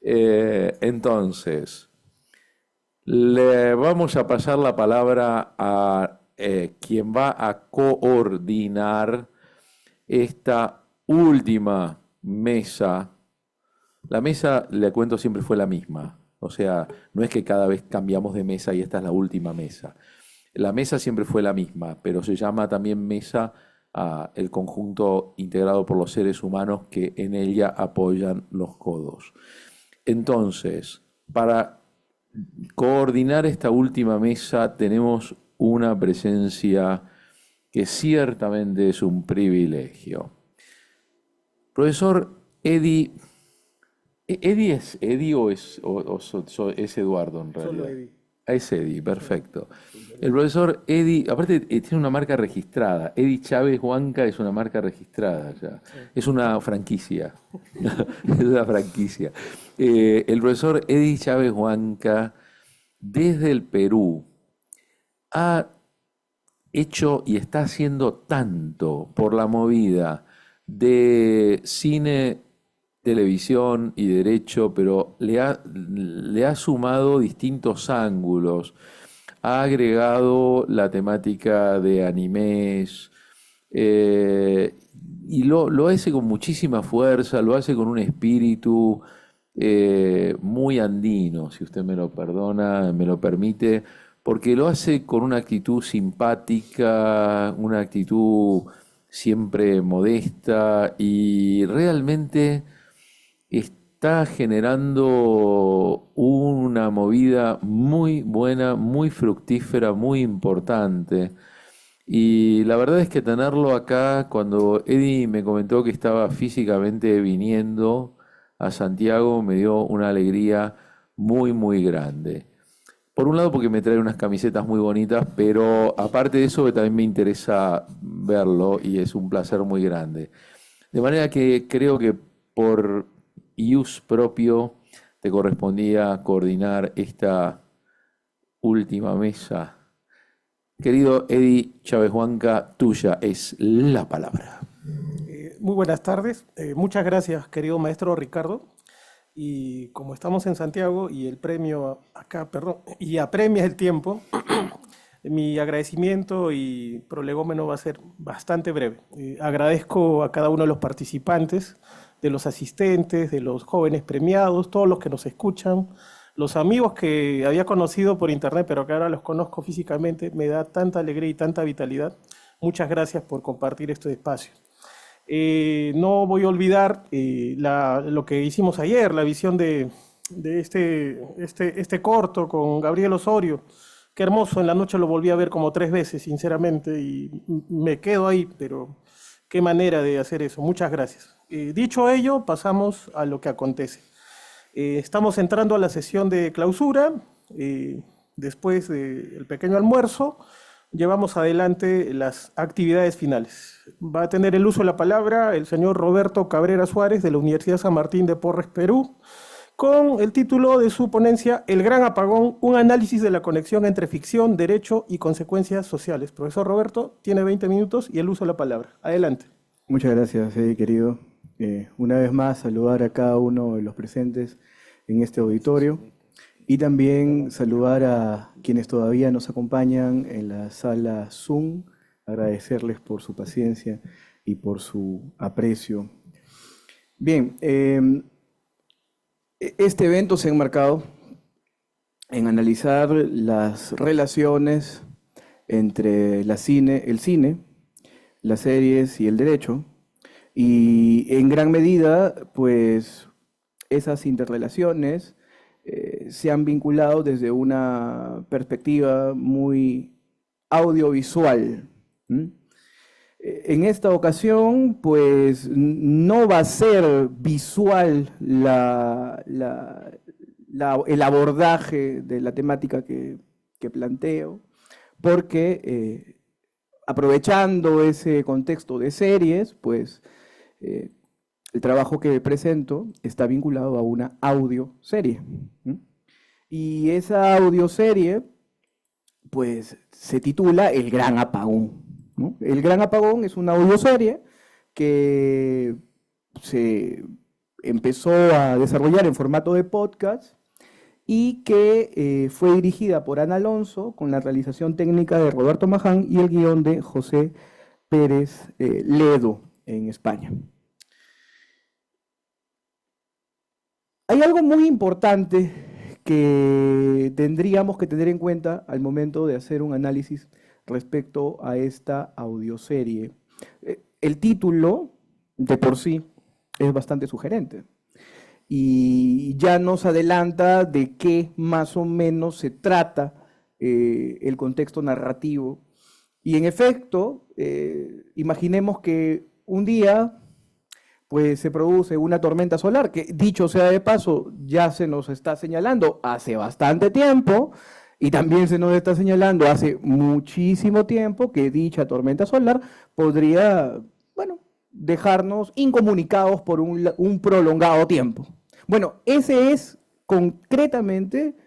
Entonces, le vamos a pasar la palabra a quien va a coordinar esta última mesa. La mesa, le cuento, siempre fue la misma. O sea, no es que cada vez cambiamos de mesa y esta es la última mesa. La mesa siempre fue la misma, pero se llama también mesa a el conjunto integrado por los seres humanos que en ella apoyan los codos. Entonces, para coordinar esta última mesa tenemos una presencia que ciertamente es un privilegio. Profesor Eddie, ¿Eddie es Eddie es Eduardo en Solo realidad? Eddie. Ah, es Eddie, perfecto. El profesor Eddie, aparte tiene una marca registrada. Eddie Chávez Huanca es una marca registrada ya. Sí. Es una franquicia. Es una franquicia. El profesor Eddie Chávez Huanca, desde el Perú, ha hecho y está haciendo tanto por la movida de cine, televisión y derecho, pero le ha sumado distintos ángulos. Ha agregado la temática de animes, eh, y lo hace con muchísima fuerza, lo hace con un espíritu muy andino, si usted me lo perdona, me lo permite, porque lo hace con una actitud simpática, una actitud siempre modesta y realmente está generando una movida muy buena, muy fructífera, muy importante. Y la verdad es que tenerlo acá, cuando Eddie me comentó que estaba físicamente viniendo a Santiago, me dio una alegría muy, muy grande. Por un lado porque me trae unas camisetas muy bonitas, pero aparte de eso también me interesa verlo y es un placer muy grande. De manera que creo que por ius propio te correspondía coordinar esta última mesa. Querido Eddie Chávez Huanca, tuya es la palabra. Muy buenas tardes. Muchas gracias, querido maestro Ricardo. Y como estamos en Santiago y el premio acá, perdón, y apremia el tiempo, mi agradecimiento y prolegómeno va a ser bastante breve. Agradezco a cada uno de los participantes, de los asistentes, de los jóvenes premiados, todos los que nos escuchan, los amigos que había conocido por internet, pero que ahora los conozco físicamente. Me da tanta alegría y tanta vitalidad. Muchas gracias por compartir este espacio. No voy a olvidar lo que hicimos ayer, la visión de este corto con Gabriel Osorio. Qué hermoso, en la noche lo volví a ver como 3 veces, sinceramente, y me quedo ahí, pero qué manera de hacer eso. Muchas gracias. Dicho ello, pasamos a lo que acontece. Estamos entrando a la sesión de clausura. eh, Después del pequeño almuerzo, llevamos adelante las actividades finales. Va a tener el uso de la palabra el señor Roberto Cabrera Suárez de la Universidad San Martín de Porres, Perú, con el título de su ponencia El Gran Apagón, un análisis de la conexión entre ficción, derecho y consecuencias sociales. Profesor Roberto, tiene 20 minutos y el uso de la palabra. Adelante. Muchas gracias, querido. Una vez más, saludar a cada uno de los presentes en este auditorio y también saludar a quienes todavía nos acompañan en la sala Zoom, agradecerles por su paciencia y por su aprecio. Bien, este evento se ha enmarcado en analizar las relaciones entre el cine, las series y el derecho, y en gran medida, pues esas interrelaciones se han vinculado desde una perspectiva muy audiovisual. ¿M? En esta ocasión, pues no va a ser visual el abordaje de la temática que planteo, porque aprovechando ese contexto de series, pues el trabajo que presento está vinculado a una audioserie. Y esa audioserie, pues, se titula El Gran Apagón, ¿no? El Gran Apagón es una audioserie que se empezó a desarrollar en formato de podcast y que fue dirigida por Ana Alonso con la realización técnica de Roberto Maján y el guión de José Pérez Ledo en España. Hay algo muy importante que tendríamos que tener en cuenta al momento de hacer un análisis respecto a esta audioserie. El título, de por sí, es bastante sugerente y ya nos adelanta de qué más o menos se trata el contexto narrativo. Y en efecto, imaginemos que un día pues se produce una tormenta solar, que dicho sea de paso, ya se nos está señalando hace bastante tiempo, y también se nos está señalando hace muchísimo tiempo que dicha tormenta solar podría, bueno, dejarnos incomunicados por un prolongado tiempo. Bueno, ese es concretamente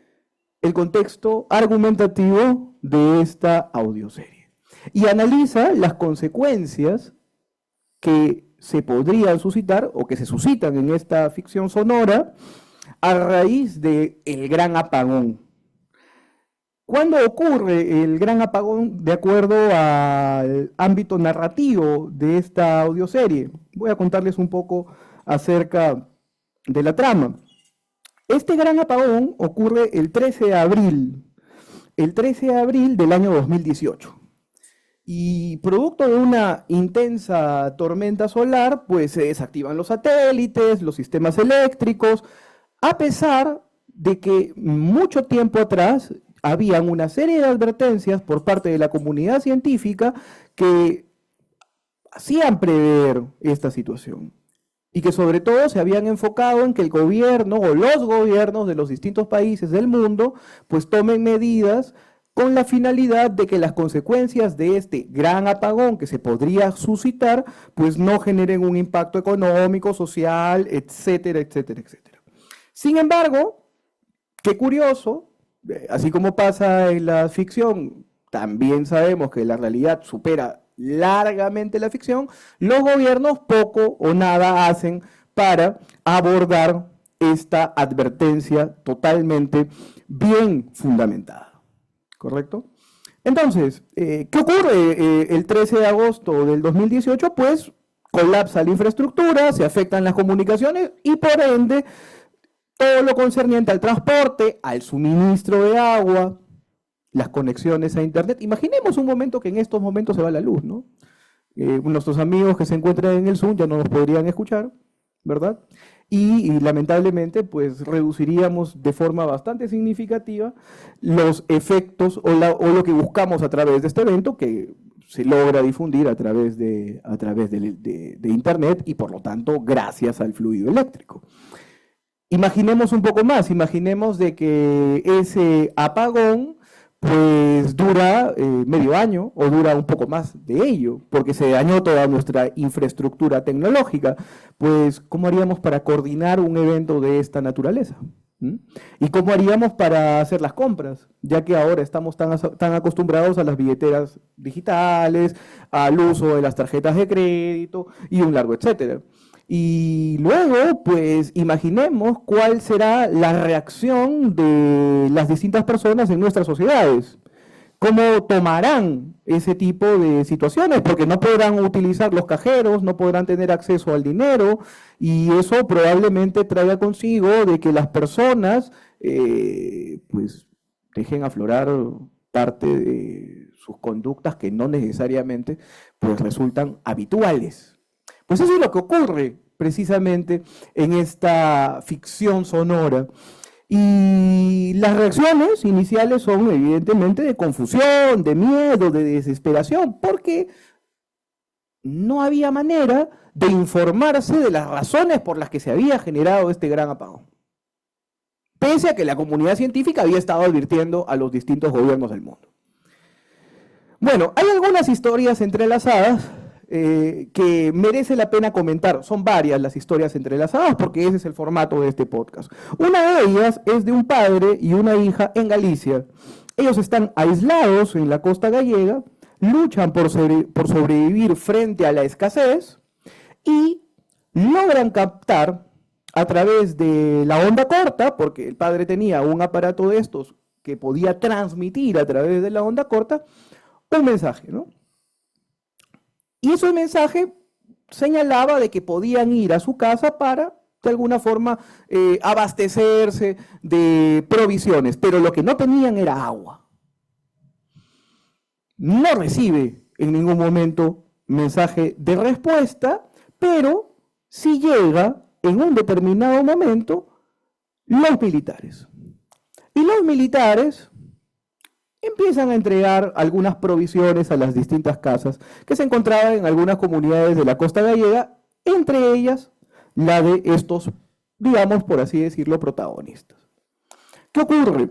el contexto argumentativo de esta audioserie. Y analiza las consecuencias que se podrían suscitar o que se suscitan en esta ficción sonora a raíz del gran apagón. ¿Cuándo ocurre el gran apagón de acuerdo al ámbito narrativo de esta audioserie? Voy a contarles un poco acerca de la trama. Este gran apagón ocurre el 13 de abril del año 2018. Y producto de una intensa tormenta solar, pues se desactivan los satélites, los sistemas eléctricos, a pesar de que mucho tiempo atrás habían una serie de advertencias por parte de la comunidad científica que hacían prever esta situación. Y que sobre todo se habían enfocado en que el gobierno o los gobiernos de los distintos países del mundo pues tomen medidas con la finalidad de que las consecuencias de este gran apagón que se podría suscitar, pues no generen un impacto económico, social, etcétera, etcétera, etcétera. Sin embargo, qué curioso, así como pasa en la ficción, también sabemos que la realidad supera largamente la ficción, los gobiernos poco o nada hacen para abordar esta advertencia totalmente bien fundamentada. ¿Correcto? Entonces, ¿qué ocurre el 13 de agosto del 2018? Pues colapsa la infraestructura, se afectan las comunicaciones y por ende todo lo concerniente al transporte, al suministro de agua, las conexiones a internet. Imaginemos un momento que en estos momentos se va la luz, ¿no? Nuestros amigos que se encuentran en el Zoom ya no nos podrían escuchar, ¿verdad? Y lamentablemente pues reduciríamos de forma bastante significativa los efectos o lo que buscamos a través de este evento que se logra difundir a través de internet y por lo tanto gracias al fluido eléctrico. Imaginemos un poco más, imaginemos de que ese apagón pues dura medio año o dura un poco más de ello, porque se dañó toda nuestra infraestructura tecnológica. Pues, ¿cómo haríamos para coordinar un evento de esta naturaleza? ¿Y cómo haríamos para hacer las compras? Ya que ahora estamos tan acostumbrados a las billeteras digitales, al uso de las tarjetas de crédito y un largo etcétera. Y luego, pues, imaginemos cuál será la reacción de las distintas personas en nuestras sociedades. ¿Cómo tomarán ese tipo de situaciones? Porque no podrán utilizar los cajeros, no podrán tener acceso al dinero, y eso probablemente traiga consigo de que las personas, pues, dejen aflorar parte de sus conductas que no necesariamente, pues, resultan habituales. Pues eso es lo que ocurre precisamente en esta ficción sonora. Y las reacciones iniciales son evidentemente de confusión, de miedo, de desesperación, porque no había manera de informarse de las razones por las que se había generado este gran apagón. Pese a que la comunidad científica había estado advirtiendo a los distintos gobiernos del mundo. Bueno, hay algunas historias entrelazadas que merece la pena comentar. Son varias las historias entrelazadas porque ese es el formato de este podcast. Una de ellas es de un padre y una hija en Galicia. Ellos están aislados en la costa gallega, luchan por sobrevivir frente a la escasez y logran captar a través de la onda corta, porque el padre tenía un aparato de estos que podía transmitir a través de la onda corta, un mensaje, ¿no? Y ese mensaje señalaba de que podían ir a su casa para, de alguna forma, abastecerse de provisiones, pero lo que no tenían era agua. No recibe en ningún momento mensaje de respuesta, pero sí llega en un determinado momento los militares. Y los militares empiezan a entregar algunas provisiones a las distintas casas que se encontraban en algunas comunidades de la costa gallega, entre ellas la de estos, digamos, por así decirlo, protagonistas. ¿Qué ocurre?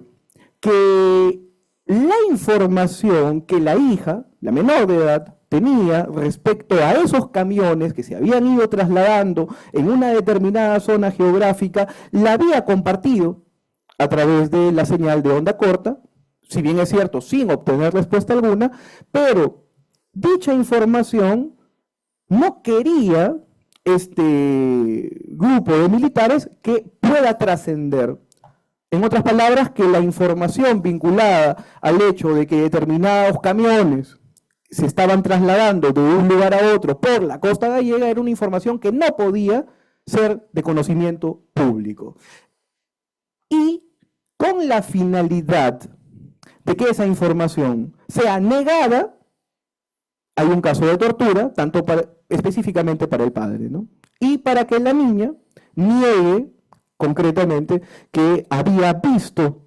Que la información que la hija, la menor de edad, tenía respecto a esos camiones que se habían ido trasladando en una determinada zona geográfica, la había compartido a través de la señal de onda corta, si bien es cierto, sin obtener respuesta alguna, pero dicha información no quería este grupo de militares que pueda trascender. En otras palabras, que la información vinculada al hecho de que determinados camiones se estaban trasladando de un lugar a otro por la costa gallega era una información que no podía ser de conocimiento público. Y con la finalidad de que esa información sea negada, hay un caso de tortura, tanto específicamente para el padre, ¿no? Y para que la niña niegue concretamente que había visto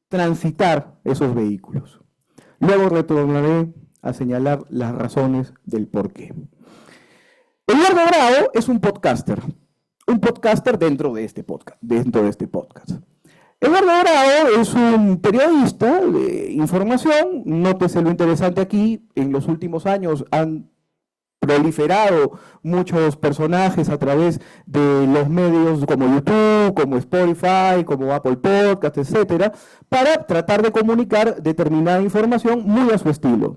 transitar esos vehículos. Luego retornaré a señalar las razones del porqué. Eduardo Bravo es un podcaster dentro de este podcast. Eduardo Bravo es un periodista de información. Nótese lo interesante aquí, en los últimos años han proliferado muchos personajes a través de los medios como YouTube, como Spotify, como Apple Podcast, etcétera, para tratar de comunicar determinada información muy a su estilo.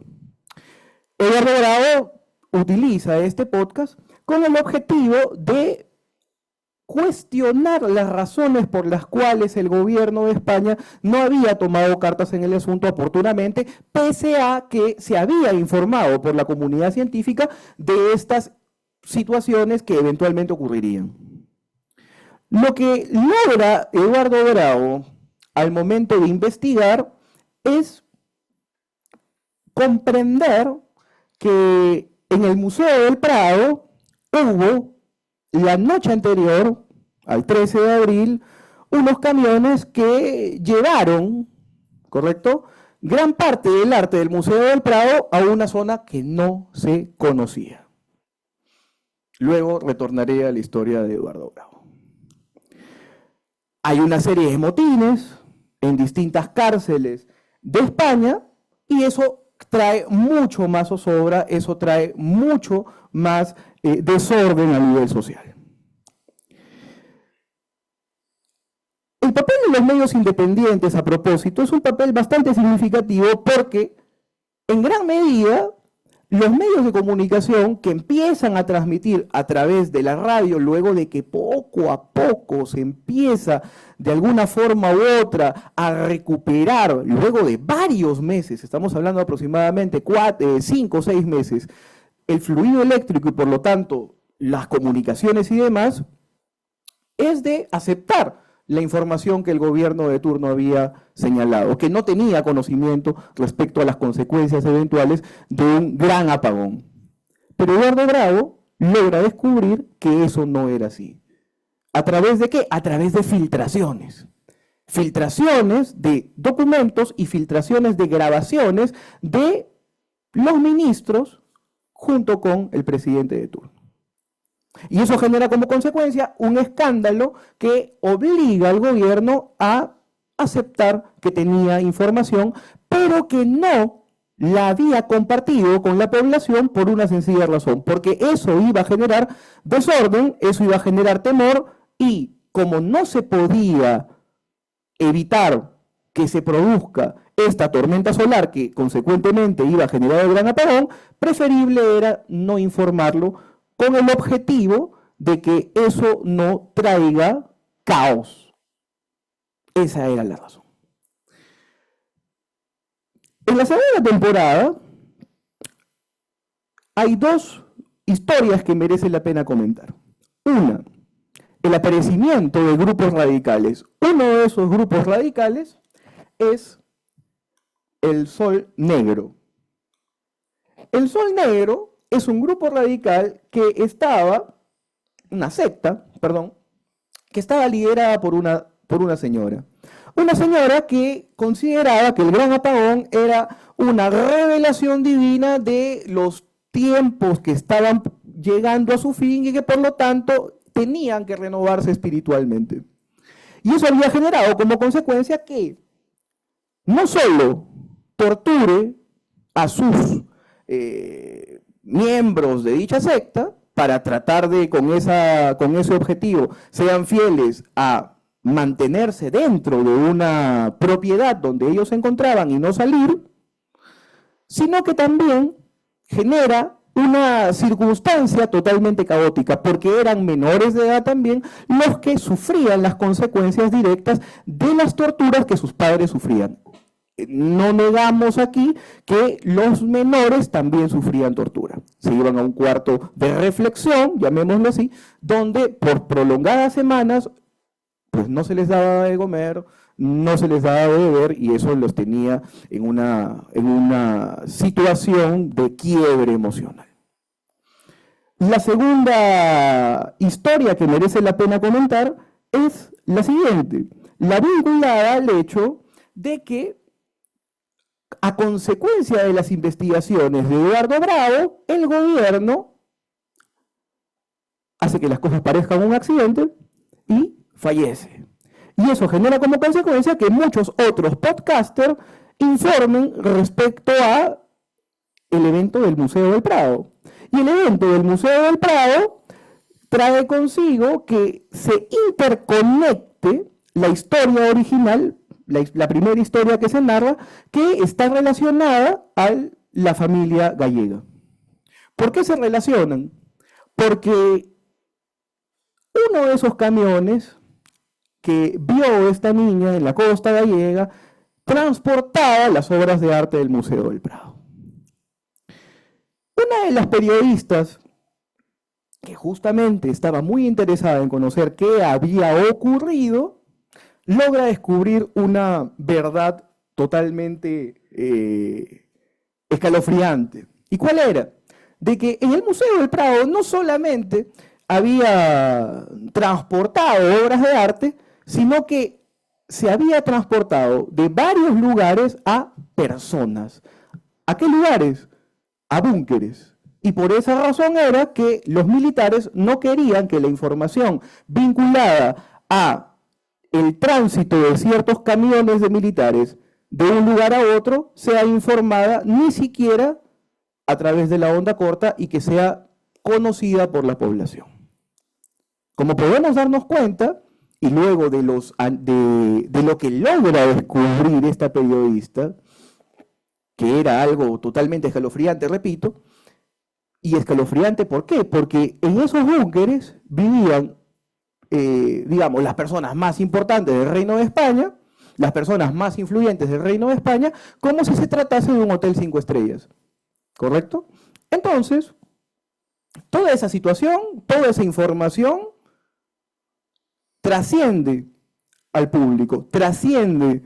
Eduardo Bravo utiliza este podcast con el objetivo de cuestionar las razones por las cuales el gobierno de España no había tomado cartas en el asunto oportunamente, pese a que se había informado por la comunidad científica de estas situaciones que eventualmente ocurrirían. Lo que logra Eduardo Bravo al momento de investigar es comprender que en el Museo del Prado hubo la noche anterior, al 13 de abril, unos camiones que llevaron, ¿correcto?, gran parte del arte del Museo del Prado a una zona que no se conocía. Luego retornaré a la historia de Eduardo Bravo. Hay una serie de motines en distintas cárceles de España y eso trae mucho más zozobra, eso trae mucho más desorden a nivel social. El papel de los medios independientes, a propósito, es un papel bastante significativo porque, en gran medida, los medios de comunicación que empiezan a transmitir a través de la radio, luego de que poco a poco se empieza de alguna forma u otra a recuperar, luego de varios meses, estamos hablando aproximadamente 5 o 6 meses, el fluido eléctrico y por lo tanto las comunicaciones y demás, es de aceptar la información que el gobierno de turno había señalado, que no tenía conocimiento respecto a las consecuencias eventuales de un gran apagón. Pero Eduardo Bravo logra descubrir que eso no era así. ¿A través de qué? A través de filtraciones. Filtraciones de documentos y filtraciones de grabaciones de los ministros junto con el presidente de turno. Y eso genera como consecuencia un escándalo que obliga al gobierno a aceptar que tenía información, pero que no la había compartido con la población por una sencilla razón, porque eso iba a generar desorden, eso iba a generar temor, y como no se podía evitar que se produzca esta tormenta solar que consecuentemente iba a generar el gran apagón, preferible era no informarlo con el objetivo de que eso no traiga caos. Esa era la razón. En la segunda temporada hay dos historias que merecen la pena comentar. Una, el aparecimiento de grupos radicales. Uno de esos grupos radicales es el Sol Negro. El Sol Negro es un grupo radical que estaba, una secta, perdón, que estaba liderada por una señora. Una señora que consideraba que el Gran Apagón era una revelación divina de los tiempos que estaban llegando a su fin y que por lo tanto tenían que renovarse espiritualmente. Y eso había generado como consecuencia que no solo torture a sus miembros de dicha secta para tratar de, con ese objetivo, sean fieles a mantenerse dentro de una propiedad donde ellos se encontraban y no salir, sino que también genera una circunstancia totalmente caótica, porque eran menores de edad también los que sufrían las consecuencias directas de las torturas que sus padres sufrían. No negamos aquí que los menores también sufrían tortura. Se iban a un cuarto de reflexión, llamémoslo así, donde por prolongadas semanas pues no se les daba de comer, no se les daba de beber, y eso los tenía en una situación de quiebre emocional. La segunda historia que merece la pena comentar es la siguiente, la vinculada al hecho de que, a consecuencia de las investigaciones de Eduardo Bravo, el gobierno hace que las cosas parezcan un accidente y fallece. Y eso genera como consecuencia que muchos otros podcasters informen respecto a el evento del Museo del Prado. Y el evento del Museo del Prado trae consigo que se interconecte la historia original, la primera historia que se narra, que está relacionada a la familia gallega. ¿Por qué se relacionan? Porque uno de esos camiones que vio esta niña en la costa gallega transportaba las obras de arte del Museo del Prado. Una de las periodistas que justamente estaba muy interesada en conocer qué había ocurrido, logra descubrir una verdad totalmente escalofriante. ¿Y cuál era? De que en el Museo del Prado no solamente había transportado obras de arte, sino que se había transportado de varios lugares a personas. ¿A qué lugares? A búnkeres. Y por esa razón era que los militares no querían que la información vinculada a el tránsito de ciertos camiones de militares de un lugar a otro sea informada ni siquiera a través de la onda corta y que sea conocida por la población. Como podemos darnos cuenta, y luego de lo que logra descubrir esta periodista, que era algo totalmente escalofriante, repito, y escalofriante, ¿por qué? Porque en esos búnkeres vivían, digamos, las personas más importantes del Reino de España, las personas más influyentes del Reino de España, como si se tratase de un hotel 5 estrellas, ¿correcto? Entonces, toda esa situación, toda esa información trasciende al público, trasciende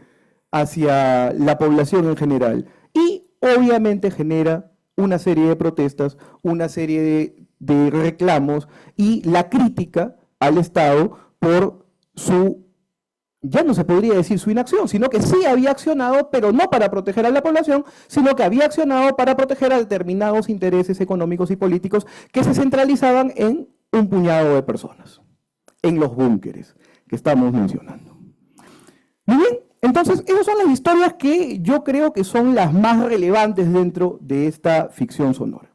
hacia la población en general y obviamente genera una serie de protestas, una serie de reclamos y la crítica al Estado por su, ya no se podría decir su inacción, sino que sí había accionado, pero no para proteger a la población, sino que había accionado para proteger a determinados intereses económicos y políticos que se centralizaban en un puñado de personas, en los búnkeres que estamos mencionando. Muy bien, entonces esas son las historias que yo creo que son las más relevantes dentro de esta ficción sonora.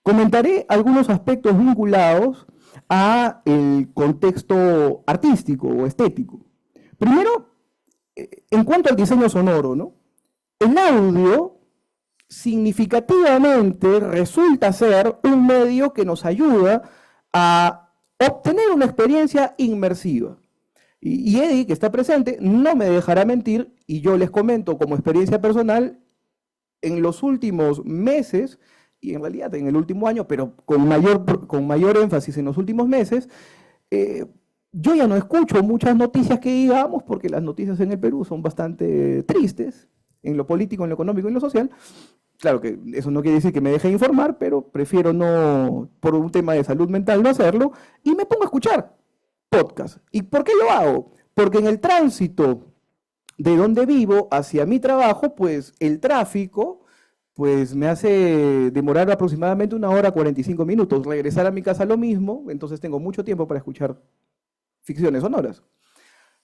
Comentaré algunos aspectos vinculados a el contexto artístico o estético. Primero, en cuanto al diseño sonoro, ¿no? El audio significativamente resulta ser un medio que nos ayuda a obtener una experiencia inmersiva. Y Eddie, que está presente, no me dejará mentir, y yo les comento como experiencia personal, en los últimos meses, y en realidad en el último año, pero con mayor énfasis en los últimos meses, yo ya no escucho muchas noticias que digamos, porque las noticias en el Perú son bastante tristes, en lo político, en lo económico y en lo social. Claro que eso no quiere decir que me deje informar, pero prefiero no, por un tema de salud mental, no hacerlo, y me pongo a escuchar podcast. ¿Y por qué lo hago? Porque en el tránsito de donde vivo hacia mi trabajo, pues el tráfico pues me hace demorar aproximadamente 1 hora 45 minutos. Regresar a mi casa lo mismo, entonces tengo mucho tiempo para escuchar ficciones sonoras.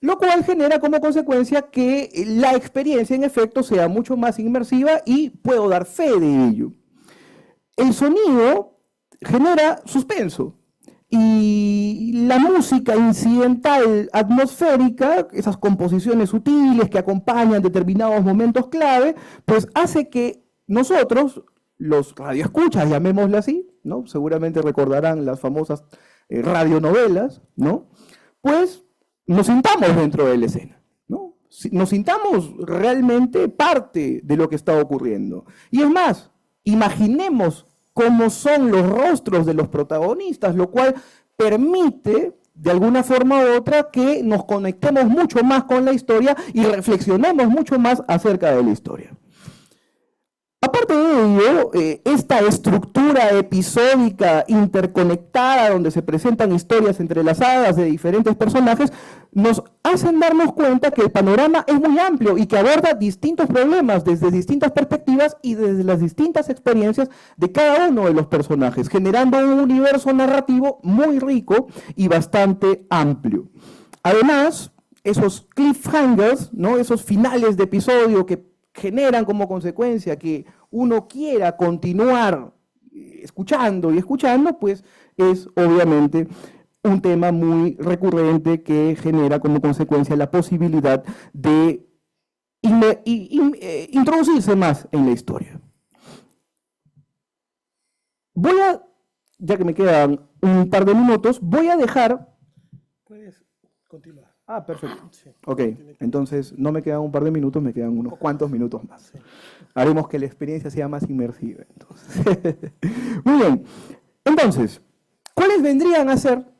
Lo cual genera como consecuencia que la experiencia en efecto sea mucho más inmersiva y puedo dar fe de ello. El sonido genera suspenso. Y la música incidental atmosférica, esas composiciones sutiles que acompañan determinados momentos clave, pues hace que nosotros, los radioescuchas, llamémosle así, ¿no? Seguramente recordarán las famosas radionovelas, ¿no? Pues nos sintamos dentro de la escena, ¿no? Nos sintamos realmente parte de lo que está ocurriendo. Y es más, imaginemos cómo son los rostros de los protagonistas, lo cual permite, de alguna forma u otra, que nos conectemos mucho más con la historia y reflexionemos mucho más acerca de la historia. Aparte de ello, esta estructura episódica interconectada, donde se presentan historias entrelazadas de diferentes personajes, nos hacen darnos cuenta que el panorama es muy amplio y que aborda distintos problemas desde distintas perspectivas y desde las distintas experiencias de cada uno de los personajes, generando un universo narrativo muy rico y bastante amplio. Además, esos cliffhangers, ¿no? Esos finales de episodio que generan como consecuencia que uno quiera continuar escuchando y escuchando, pues es obviamente un tema muy recurrente que genera como consecuencia la posibilidad de introducirse más en la historia. Ya que me quedan un par de minutos, voy a dejar... Puedes continuar. Ah, perfecto. Sí. Ok, entonces no me quedan un par de minutos, me quedan unos cuantos minutos más. Sí. Haremos que la experiencia sea más inmersiva. Entonces. Muy bien. Entonces, ¿cuáles vendrían a ser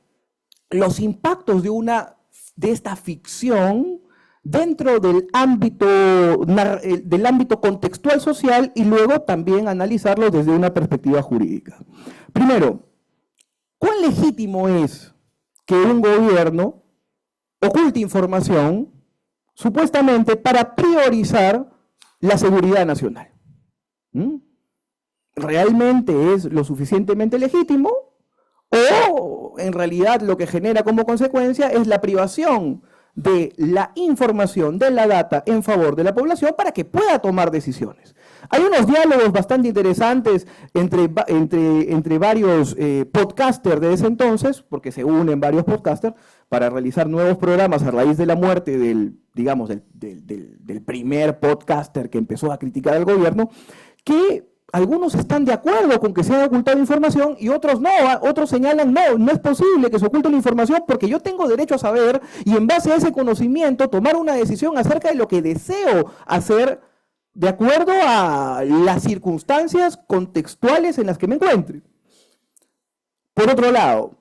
los impactos de esta ficción dentro del ámbito contextual social y luego también analizarlo desde una perspectiva jurídica? Primero, ¿cuán legítimo es que un gobierno oculte información supuestamente para priorizar la seguridad nacional? ¿Realmente es lo suficientemente legítimo? ¿O en realidad lo que genera como consecuencia es la privación de la información, de la data en favor de la población para que pueda tomar decisiones? Hay unos diálogos bastante interesantes entre varios podcasters de ese entonces, porque se unen varios podcasters para realizar nuevos programas a raíz de la muerte del primer podcaster que empezó a criticar al gobierno, que algunos están de acuerdo con que se haya ocultado información y otros no. Otros señalan, no es posible que se oculte la información porque yo tengo derecho a saber y en base a ese conocimiento tomar una decisión acerca de lo que deseo hacer de acuerdo a las circunstancias contextuales en las que me encuentre. Por otro lado,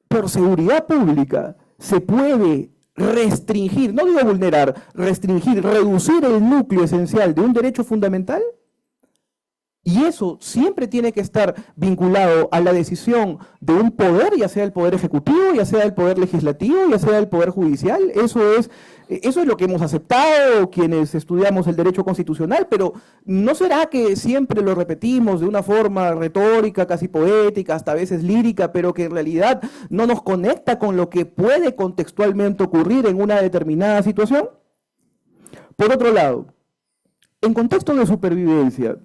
por seguridad pública se puede restringir, no digo vulnerar, restringir, reducir el núcleo esencial de un derecho fundamental. Y eso siempre tiene que estar vinculado a la decisión de un poder, ya sea el poder ejecutivo, ya sea el poder legislativo, ya sea el poder judicial. Eso es lo que hemos aceptado quienes estudiamos el derecho constitucional, pero ¿no será que siempre lo repetimos de una forma retórica, casi poética, hasta a veces lírica, pero que en realidad no nos conecta con lo que puede contextualmente ocurrir en una determinada situación? Por otro lado, en contexto de supervivencia,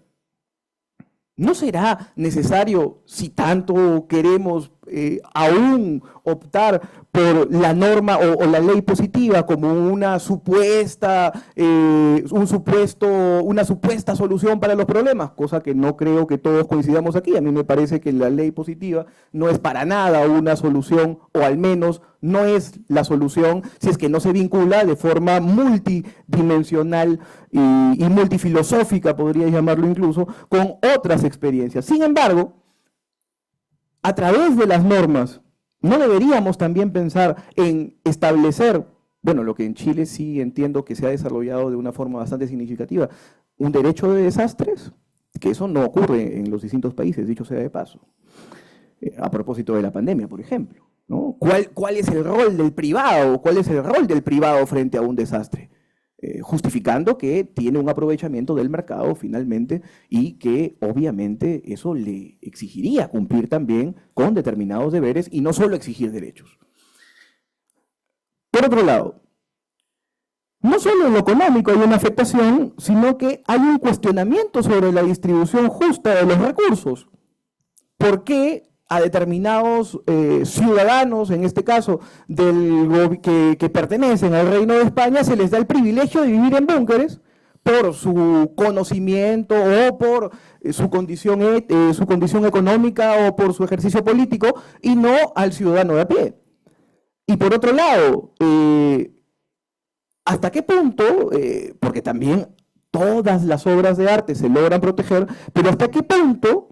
¿no será necesario, si tanto queremos aún optar por la norma o la ley positiva como una supuesta solución para los problemas, cosa que no creo que todos coincidamos aquí. A mí me parece que la ley positiva no es para nada una solución, o al menos no es la solución si es que no se vincula de forma multidimensional y multifilosófica, podría llamarlo incluso, con otras experiencias. Sin embargo, a través de las normas, ¿no deberíamos también pensar en establecer, bueno, lo que en Chile sí entiendo que se ha desarrollado de una forma bastante significativa, un derecho de desastres? Que eso no ocurre en los distintos países, dicho sea de paso. A propósito de la pandemia, por ejemplo, ¿no? ¿Cuál es el rol del privado? ¿Cuál es el rol del privado frente a un desastre? Justificando que tiene un aprovechamiento del mercado finalmente y que obviamente eso le exigiría cumplir también con determinados deberes y no solo exigir derechos. Por otro lado, no solo en lo económico hay una afectación, sino que hay un cuestionamiento sobre la distribución justa de los recursos. ¿Por qué a determinados ciudadanos, en este caso, que pertenecen al Reino de España, se les da el privilegio de vivir en búnkeres por su conocimiento o por su condición económica o por su ejercicio político, y no al ciudadano de a pie? Y por otro lado, ¿hasta qué punto, porque también todas las obras de arte se logran proteger, pero hasta qué punto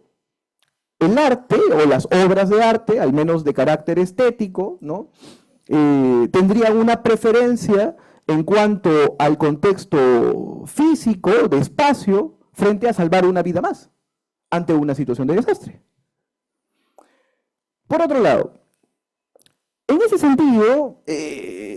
el arte o las obras de arte, al menos de carácter estético, ¿no? Tendrían una preferencia en cuanto al contexto físico, de espacio, frente a salvar una vida más ante una situación de desastre? Por otro lado, en ese sentido,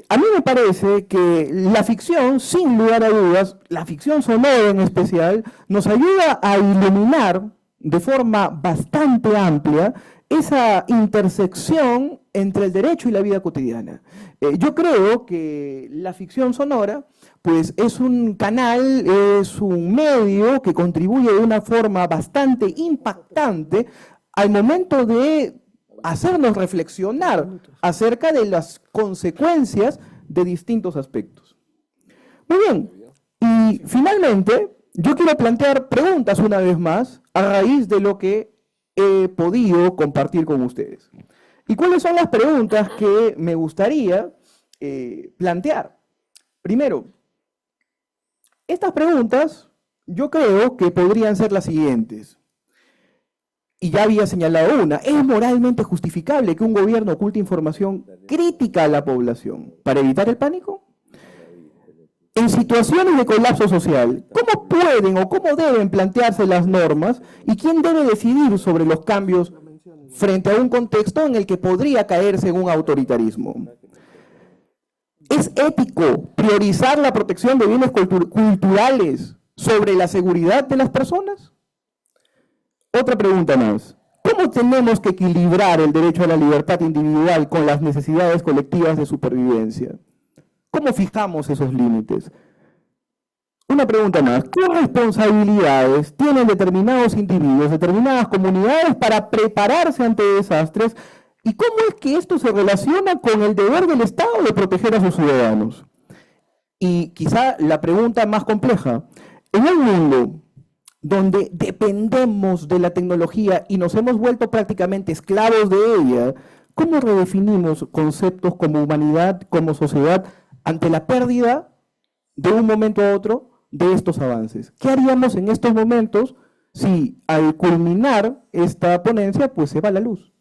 a mí me parece que la ficción, sin lugar a dudas, la ficción sonora en especial, nos ayuda a iluminar de forma bastante amplia esa intersección entre el derecho y la vida cotidiana. Yo creo que la ficción sonora, pues, es un canal, es un medio que contribuye de una forma bastante impactante al momento de hacernos reflexionar acerca de las consecuencias de distintos aspectos. Muy bien, y finalmente yo quiero plantear preguntas una vez más a raíz de lo que he podido compartir con ustedes. ¿Y cuáles son las preguntas que me gustaría plantear? Primero, estas preguntas yo creo que podrían ser las siguientes. Y ya había señalado una: ¿es moralmente justificable que un gobierno oculte información crítica a la población para evitar el pánico? En situaciones de colapso social, ¿cómo pueden o cómo deben plantearse las normas y quién debe decidir sobre los cambios frente a un contexto en el que podría caerse en un autoritarismo? ¿Es ético priorizar la protección de bienes culturales sobre la seguridad de las personas? Otra pregunta más: ¿cómo tenemos que equilibrar el derecho a la libertad individual con las necesidades colectivas de supervivencia? ¿Cómo fijamos esos límites? Una pregunta más: ¿qué responsabilidades tienen determinados individuos, determinadas comunidades para prepararse ante desastres? ¿Y cómo es que esto se relaciona con el deber del Estado de proteger a sus ciudadanos? Y quizá la pregunta más compleja: en un mundo donde dependemos de la tecnología y nos hemos vuelto prácticamente esclavos de ella, ¿cómo redefinimos conceptos como humanidad, como sociedad, ante la pérdida de un momento a otro de estos avances? ¿Qué haríamos en estos momentos si al culminar esta ponencia pues se va la luz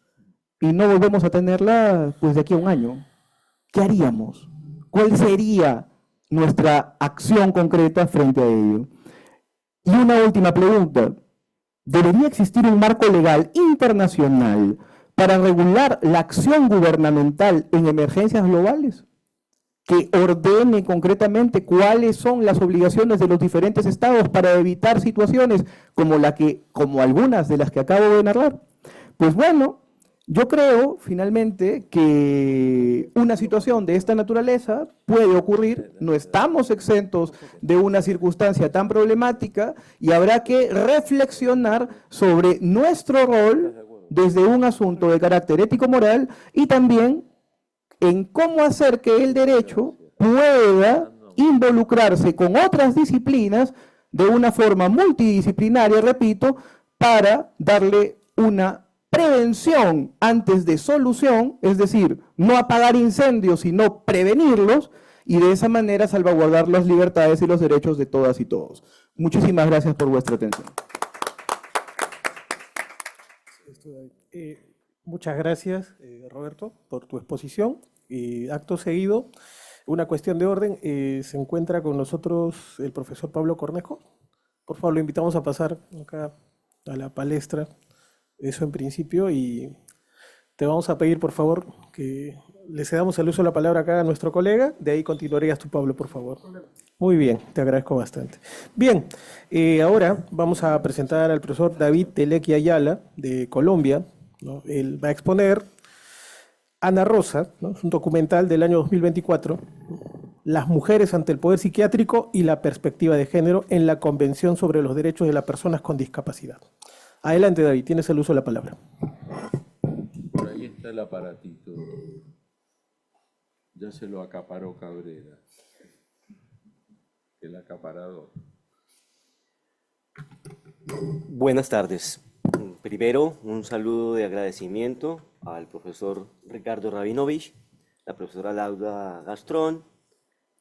y no volvemos a tenerla pues de aquí a un año? ¿Qué haríamos? ¿Cuál sería nuestra acción concreta frente a ello? Y una última pregunta: ¿debería existir un marco legal internacional para regular la acción gubernamental en emergencias globales, que ordene concretamente cuáles son las obligaciones de los diferentes estados para evitar situaciones como algunas de las que acabo de narrar? Pues bueno, yo creo finalmente que una situación de esta naturaleza puede ocurrir, no estamos exentos de una circunstancia tan problemática y habrá que reflexionar sobre nuestro rol desde un asunto de carácter ético-moral y también en cómo hacer que el derecho pueda involucrarse con otras disciplinas de una forma multidisciplinaria, repito, para darle una prevención antes de solución, es decir, no apagar incendios, sino prevenirlos, y de esa manera salvaguardar las libertades y los derechos de todas y todos. Muchísimas gracias por vuestra atención. Muchas gracias, Roberto, por tu exposición. Acto seguido, una cuestión de orden, se encuentra con nosotros el profesor Pablo Cornejo. Por favor, lo invitamos a pasar acá a la palestra, eso en principio, y te vamos a pedir, por favor, que le cedamos el uso de la palabra acá a nuestro colega. De ahí continuarías tú, Pablo, por favor. Muy bien, te agradezco bastante. Bien, ahora vamos a presentar al profesor David Telequi Ayala, de Colombia, ¿no? Él va a exponer Ana Rosa, ¿no? Es un documental del año 2024, Las mujeres ante el poder psiquiátrico y la perspectiva de género en la Convención sobre los Derechos de las Personas con Discapacidad. Adelante, David, tienes el uso de la palabra. Por ahí está el aparatito. Ya se lo acaparó Cabrera, el acaparador. Buenas tardes. Primero, un saludo de agradecimiento al profesor Ricardo Rabinovich, la profesora Laura Gastrón,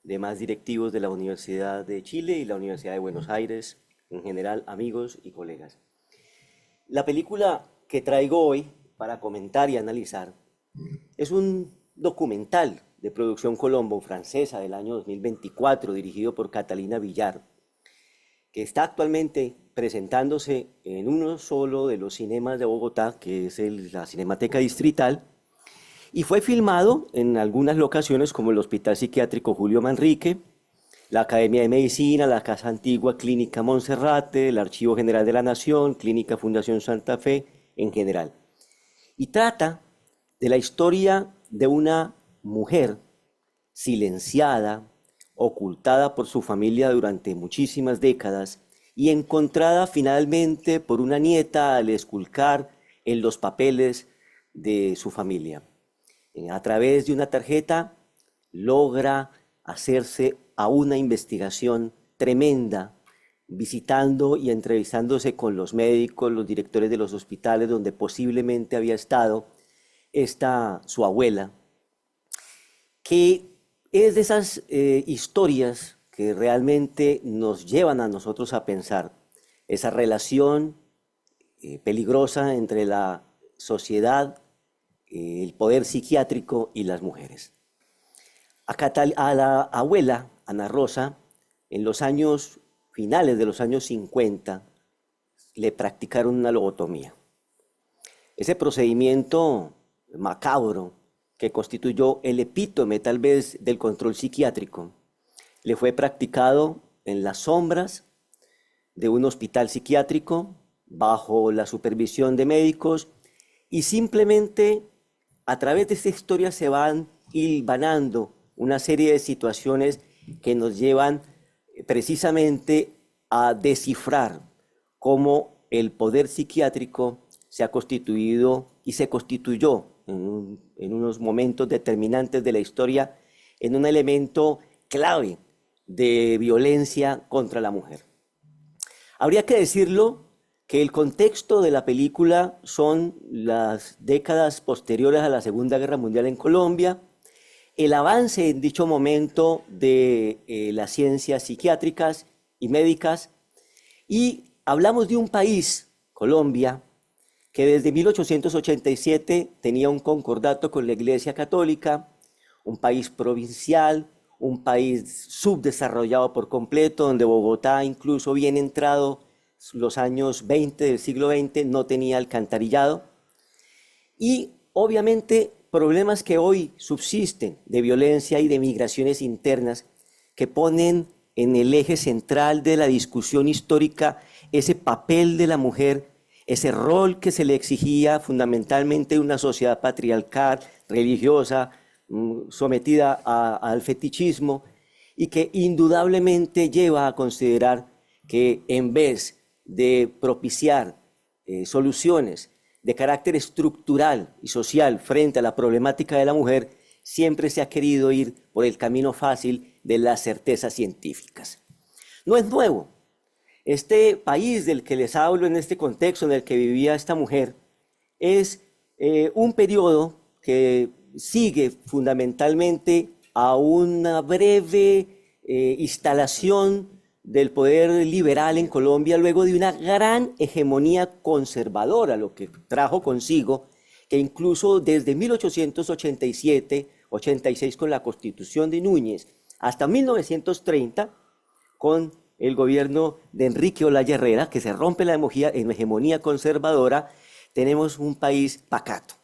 demás directivos de la Universidad de Chile y la Universidad de Buenos Aires, en general, amigos y colegas. La película que traigo hoy para comentar y analizar es un documental de producción colombo-francesa del año 2024, dirigido por Catalina Villar, que está actualmente presentándose en uno solo de los cinemas de Bogotá, que es la Cinemateca Distrital, y fue filmado en algunas locaciones como el Hospital Psiquiátrico Julio Manrique, la Academia de Medicina, la Casa Antigua Clínica Monserrate, el Archivo General de la Nación, Clínica Fundación Santa Fe en general. Y trata de la historia de una mujer silenciada, ocultada por su familia durante muchísimas décadas y encontrada finalmente por una nieta al esculcar en los papeles de su familia. A través de una tarjeta logra hacerse a una investigación tremenda, visitando y entrevistándose con los médicos, los directores de los hospitales donde posiblemente había estado su abuela, que es de esas historias que realmente nos llevan a nosotros a pensar esa relación peligrosa entre la sociedad, el poder psiquiátrico y las mujeres. A la abuela, Ana Rosa, en los años finales de los años 50, le practicaron una lobotomía. Ese procedimiento macabro, que constituyó el epítome tal vez del control psiquiátrico, le fue practicado en las sombras de un hospital psiquiátrico, bajo la supervisión de médicos, y simplemente a través de esta historia se van hilvanando una serie de situaciones que nos llevan precisamente a descifrar cómo el poder psiquiátrico se ha constituido y se constituyó en unos momentos determinantes de la historia en un elemento clave de violencia contra la mujer. Habría que decirlo que el contexto de la película son las décadas posteriores a la Segunda Guerra Mundial en Colombia, el avance en dicho momento de las ciencias psiquiátricas y médicas, y hablamos de un país, Colombia, que desde 1887 tenía un concordato con la Iglesia Católica, un país provincial, un país subdesarrollado por completo, donde Bogotá, incluso bien entrado los años 20 del siglo XX, no tenía alcantarillado, y obviamente problemas que hoy subsisten de violencia y de migraciones internas que ponen en el eje central de la discusión histórica ese papel de la mujer, ese rol que se le exigía fundamentalmente en una sociedad patriarcal, religiosa, sometida al fetichismo, y que indudablemente lleva a considerar que en vez de propiciar soluciones de carácter estructural y social frente a la problemática de la mujer, siempre se ha querido ir por el camino fácil de las certezas científicas. No es nuevo. Este país del que les hablo en este contexto en el que vivía esta mujer es un periodo que sigue fundamentalmente a una breve instalación del poder liberal en Colombia luego de una gran hegemonía conservadora, lo que trajo consigo que incluso desde 1887-86 con la Constitución de Núñez hasta 1930 con el gobierno de Enrique Olaya Herrera, que se rompe la hegemonía conservadora, tenemos un país pacato,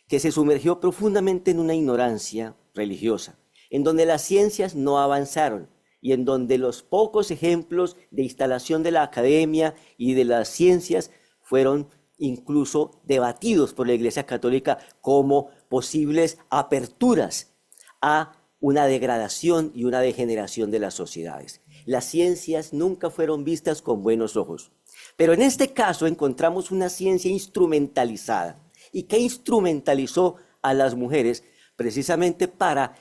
que se sumergió profundamente en una ignorancia religiosa, en donde las ciencias no avanzaron y en donde los pocos ejemplos de instalación de la academia y de las ciencias fueron incluso debatidos por la Iglesia Católica como posibles aperturas a una degradación y una degeneración de las sociedades. Las ciencias nunca fueron vistas con buenos ojos. Pero en este caso encontramos una ciencia instrumentalizada. ¿Y que instrumentalizó a las mujeres? Precisamente para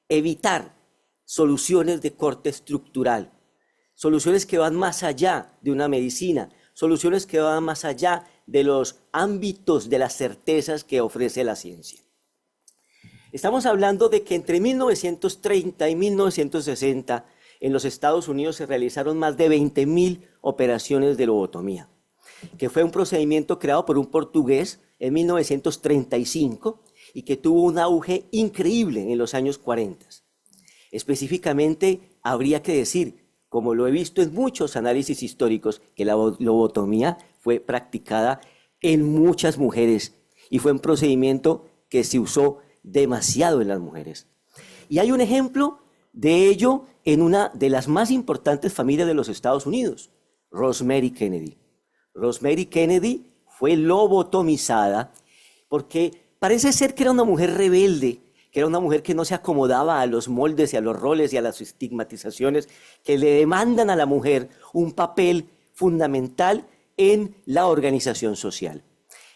evitar soluciones de corte estructural, soluciones que van más allá de una medicina, soluciones que van más allá de los ámbitos de las certezas que ofrece la ciencia. Estamos hablando de que entre 1930 y 1960 en los Estados Unidos se realizaron más de 20.000 operaciones de lobotomía, que fue un procedimiento creado por un portugués en 1935 y que tuvo un auge increíble en los años 40. Específicamente, habría que decir, como lo he visto en muchos análisis históricos, que la lobotomía fue practicada en muchas mujeres y fue un procedimiento que se usó demasiado en las mujeres. Y hay un ejemplo de ello en una de las más importantes familias de los Estados Unidos, Rosemary Kennedy. Rosemary Kennedy fue lobotomizada porque parece ser que era una mujer rebelde, que era una mujer que no se acomodaba a los moldes y a los roles y a las estigmatizaciones que le demandan a la mujer un papel fundamental en la organización social.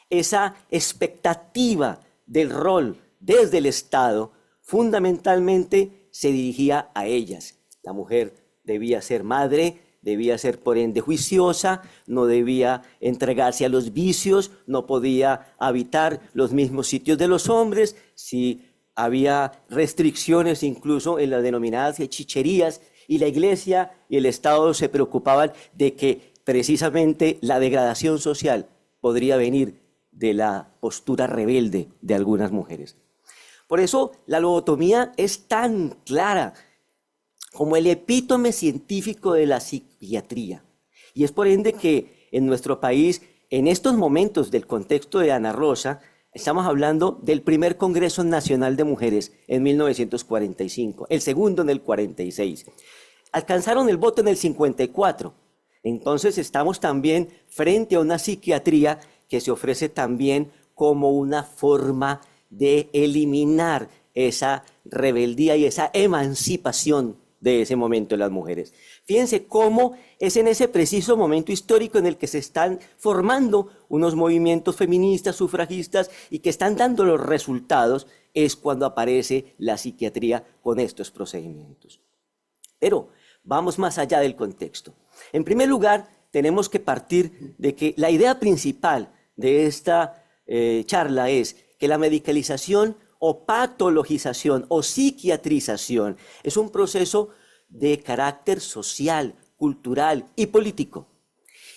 Esa expectativa del rol desde el Estado fundamentalmente se dirigía a ellas. La mujer debía ser madre, debía ser por ende juiciosa, no debía entregarse a los vicios, no podía habitar los mismos sitios de los hombres, si había restricciones incluso en las denominadas hechicerías, y la Iglesia y el Estado se preocupaban de que precisamente la degradación social podría venir de la postura rebelde de algunas mujeres. Por eso la lobotomía es tan clara como el epítome científico de la psiquiatría. Y es por ende que en nuestro país, en estos momentos del contexto de Ana Rosa, estamos hablando del primer Congreso Nacional de Mujeres en 1945, el segundo en el 46. Alcanzaron el voto en el 54. Entonces estamos también frente a una psiquiatría que se ofrece también como una forma de eliminar esa rebeldía y esa emancipación de ese momento de las mujeres. Fíjense cómo es en ese preciso momento histórico en el que se están formando unos movimientos feministas, sufragistas y que están dando los resultados, es cuando aparece la psiquiatría con estos procedimientos. Pero vamos más allá del contexto. En primer lugar, tenemos que partir de que la idea principal de esta charla es que la medicalización o patologización o psiquiatrización es un proceso de carácter social, cultural y político.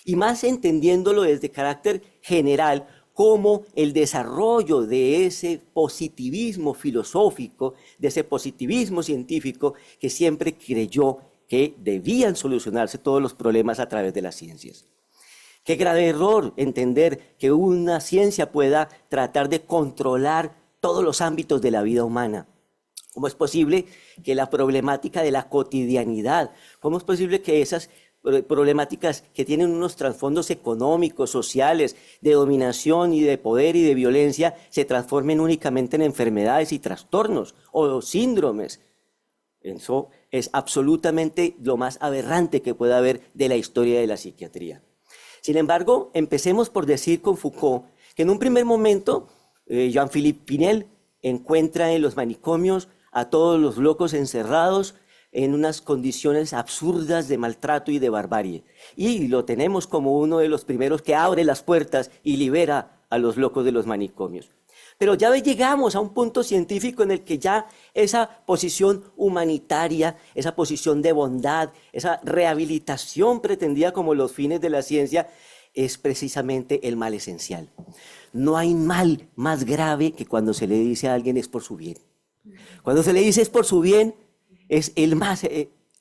Y más entendiéndolo desde carácter general como el desarrollo de ese positivismo filosófico, de ese positivismo científico que siempre creyó que debían solucionarse todos los problemas a través de las ciencias. Qué grave error entender que una ciencia pueda tratar de controlar todos los ámbitos de la vida humana. ¿Cómo es posible que la problemática de la cotidianidad, cómo es posible que esas problemáticas que tienen unos trasfondos económicos, sociales, de dominación y de poder y de violencia, se transformen únicamente en enfermedades y trastornos o síndromes? Eso es absolutamente lo más aberrante que pueda haber de la historia de la psiquiatría. Sin embargo, empecemos por decir con Foucault que en un primer momento Jean-Philippe Pinel encuentra en los manicomios a todos los locos encerrados en unas condiciones absurdas de maltrato y de barbarie. Y lo tenemos como uno de los primeros que abre las puertas y libera a los locos de los manicomios. Pero ya llegamos a un punto científico en el que ya esa posición humanitaria, esa posición de bondad, esa rehabilitación pretendida como los fines de la ciencia, es precisamente el mal esencial. No hay mal más grave que cuando se le dice a alguien es por su bien. Cuando se le dice es por su bien, es el más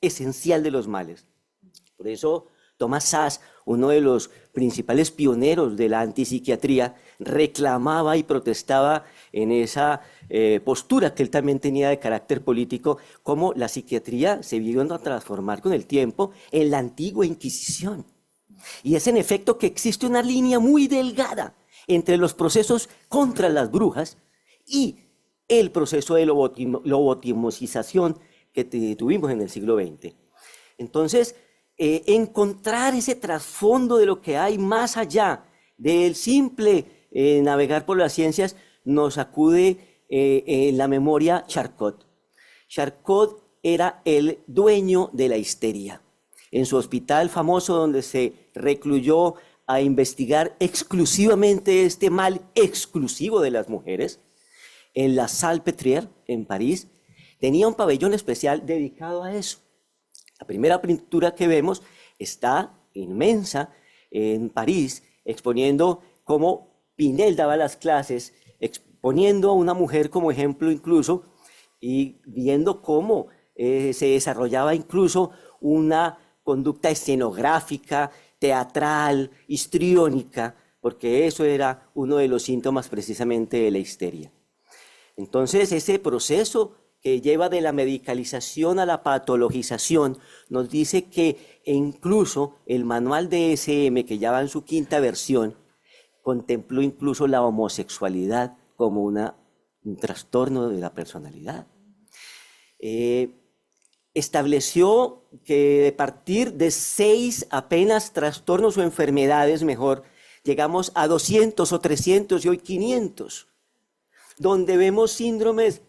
esencial de los males. Por eso Thomas Szasz, uno de los principales pioneros de la antipsiquiatría, reclamaba y protestaba en esa postura que él también tenía de carácter político, cómo la psiquiatría se vino a transformar con el tiempo en la antigua Inquisición. Y es en efecto que existe una línea muy delgada entre los procesos contra las brujas y el proceso de lobotomicización que tuvimos en el siglo XX. Entonces, encontrar ese trasfondo de lo que hay más allá del simple navegar por las ciencias nos acude en la memoria Charcot. Charcot era el dueño de la histeria. En su hospital famoso donde se recluyó a investigar exclusivamente este mal exclusivo de las mujeres, en la Salpêtrière, en París, tenía un pabellón especial dedicado a eso. La primera pintura que vemos está inmensa en París, exponiendo cómo Pinel daba las clases, exponiendo a una mujer como ejemplo incluso, y viendo cómo se desarrollaba incluso una conducta escenográfica, teatral, histriónica, porque eso era uno de los síntomas precisamente de la histeria. Entonces, ese proceso que lleva de la medicalización a la patologización nos dice que incluso el manual DSM, que ya va en su quinta versión, contempló incluso la homosexualidad como un trastorno de la personalidad. Estableció que a partir de 6 apenas trastornos o enfermedades, mejor, llegamos a 200 o 300 y hoy 500, donde vemos síndromes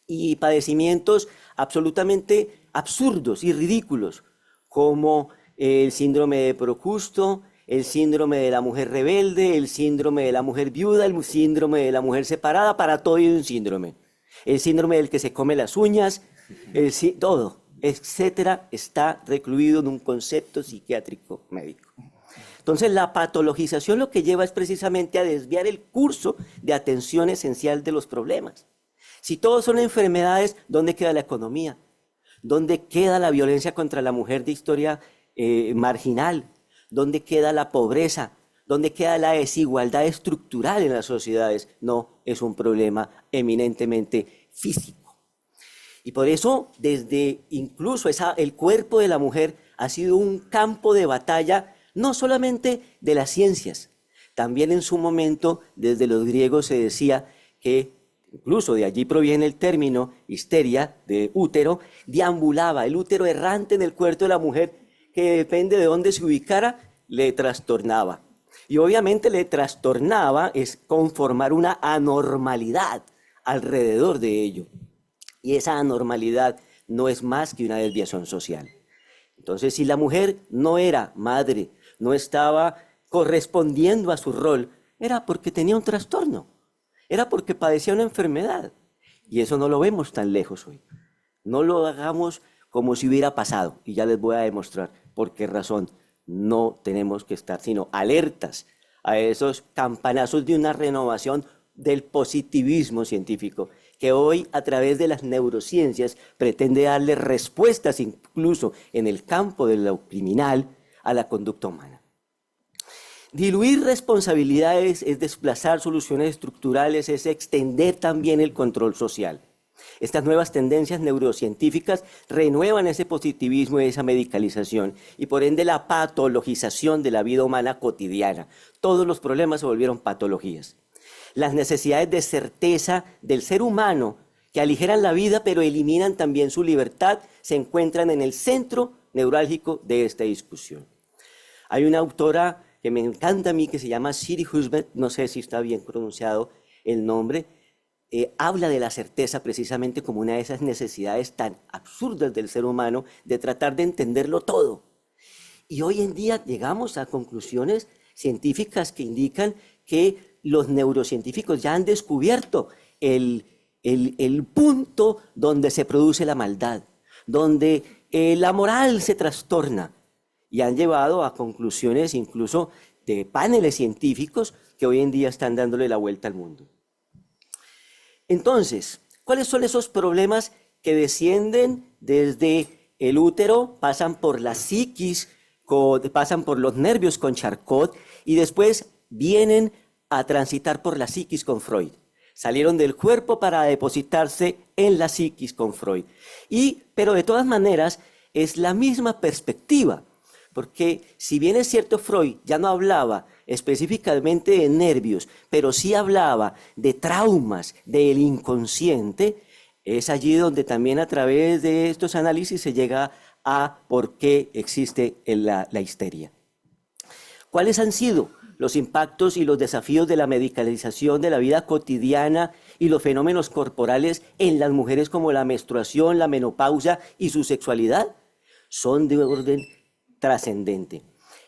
y padecimientos absolutamente absurdos y ridículos, como el síndrome de Procusto, el síndrome de la mujer rebelde, el síndrome de la mujer viuda, el síndrome de la mujer separada, para todo hay un síndrome. El síndrome del que se come las uñas, todo, etcétera, está recluido en un concepto psiquiátrico médico. Entonces, la patologización lo que lleva es precisamente a desviar el curso de atención esencial de los problemas. Si todos son enfermedades, ¿dónde queda la economía? ¿Dónde queda la violencia contra la mujer de historia marginal? ¿Dónde queda la pobreza? ¿Dónde queda la desigualdad estructural en las sociedades? No, es un problema eminentemente físico. Y por eso, desde incluso el cuerpo de la mujer ha sido un campo de batalla, no solamente de las ciencias. También en su momento, desde los griegos se decía que, incluso de allí proviene el término histeria, de útero, deambulaba, el útero errante en el cuerpo de la mujer, que depende de dónde se ubicara, le trastornaba. Y obviamente le trastornaba es conformar una anormalidad alrededor de ello. Y esa anormalidad no es más que una desviación social. Entonces, si la mujer no era madre, no estaba correspondiendo a su rol, era porque tenía un trastorno, era porque padecía una enfermedad. Y eso no lo vemos tan lejos hoy. No lo hagamos como si hubiera pasado. Y ya les voy a demostrar por qué razón no tenemos que estar sino alertas a esos campanazos de una renovación del positivismo científico, que hoy a través de las neurociencias pretende darle respuestas incluso en el campo de lo criminal a la conducta humana. Diluir responsabilidades es desplazar soluciones estructurales, es extender también el control social. Estas nuevas tendencias neurocientíficas renuevan ese positivismo y esa medicalización y por ende la patologización de la vida humana cotidiana. Todos los problemas se volvieron patologías. Las necesidades de certeza del ser humano que aligeran la vida pero eliminan también su libertad se encuentran en el centro neurálgico de esta discusión. Hay una autora que me encanta a mí, que se llama Siri Husband, no sé si está bien pronunciado el nombre, habla de la certeza precisamente como una de esas necesidades tan absurdas del ser humano de tratar de entenderlo todo. Y hoy en día llegamos a conclusiones científicas que indican que los neurocientíficos ya han descubierto el punto donde se produce la maldad, donde la moral se trastorna, y han llevado a conclusiones incluso de paneles científicos que hoy en día están dándole la vuelta al mundo. Entonces, ¿cuáles son esos problemas que descienden desde el útero, pasan por la psiquis, pasan por los nervios con Charcot y después vienen a transitar por la psiquis con Freud? Salieron del cuerpo para depositarse en la psiquis con Freud. Pero de todas maneras es la misma perspectiva, porque si bien es cierto, Freud ya no hablaba específicamente de nervios, pero sí hablaba de traumas, del inconsciente, es allí donde también a través de estos análisis se llega a por qué existe la histeria. ¿Cuáles han sido los impactos y los desafíos de la medicalización de la vida cotidiana y los fenómenos corporales en las mujeres como la menstruación, la menopausia y su sexualidad? Son de orden trascendente.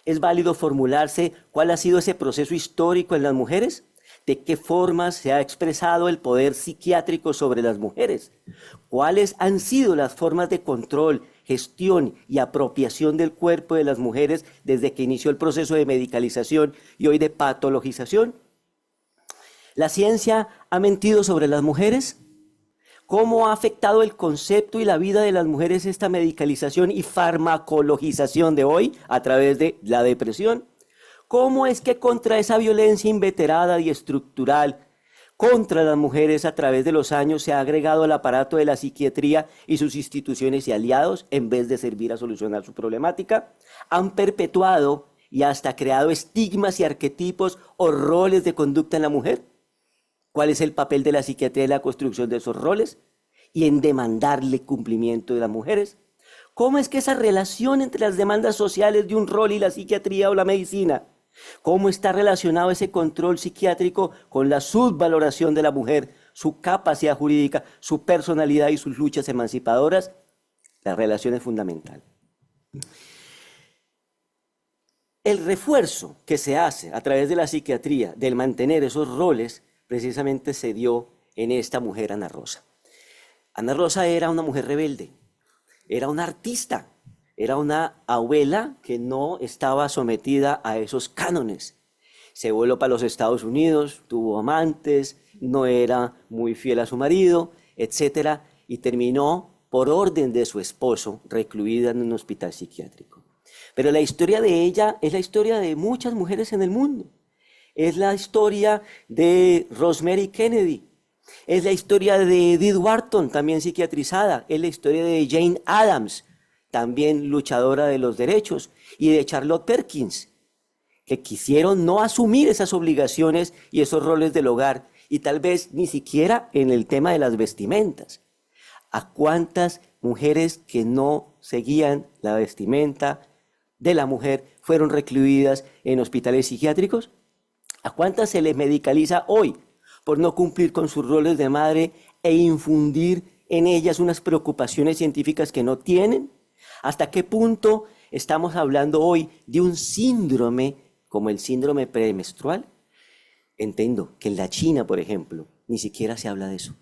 ¿Es válido formularse cuál ha sido ese proceso histórico en las mujeres? ¿De qué formas se ha expresado el poder psiquiátrico sobre las mujeres? ¿Cuáles han sido las formas de control, gestión y apropiación del cuerpo de las mujeres desde que inició el proceso de medicalización y hoy de patologización? ¿La ciencia ha mentido sobre las mujeres? ¿Cómo ha afectado el concepto y la vida de las mujeres esta medicalización y farmacologización de hoy a través de la depresión? ¿Cómo es que contra esa violencia inveterada y estructural contra las mujeres a través de los años se ha agregado el aparato de la psiquiatría y sus instituciones y aliados en vez de servir a solucionar su problemática? ¿Han perpetuado y hasta creado estigmas y arquetipos o roles de conducta en la mujer? ¿Cuál es el papel de la psiquiatría en la construcción de esos roles y en demandarle cumplimiento de las mujeres? ¿Cómo es que esa relación entre las demandas sociales de un rol y la psiquiatría o la medicina? ¿Cómo está relacionado ese control psiquiátrico con la subvaloración de la mujer, su capacidad jurídica, su personalidad y sus luchas emancipadoras? La relación es fundamental. El refuerzo que se hace a través de la psiquiatría del mantener esos roles precisamente se dio en esta mujer, Ana Rosa. Ana Rosa era una mujer rebelde, era una artista, era una abuela que no estaba sometida a esos cánones. Se voló para los Estados Unidos, tuvo amantes, no era muy fiel a su marido, etc. Y terminó, por orden de su esposo, recluida en un hospital psiquiátrico. Pero la historia de ella es la historia de muchas mujeres en el mundo. Es la historia de Rosemary Kennedy, es la historia de Edith Wharton, también psiquiatrizada, es la historia de Jane Addams, también luchadora de los derechos, y de Charlotte Perkins, que quisieron no asumir esas obligaciones y esos roles del hogar, y tal vez ni siquiera en el tema de las vestimentas. ¿A cuántas mujeres que no seguían la vestimenta de la mujer fueron recluidas en hospitales psiquiátricos? ¿A cuántas se les medicaliza hoy por no cumplir con sus roles de madre e infundir en ellas unas preocupaciones científicas que no tienen? ¿Hasta qué punto estamos hablando hoy de un síndrome como el síndrome premenstrual? Entiendo que en la China, por ejemplo, ni siquiera se habla de eso.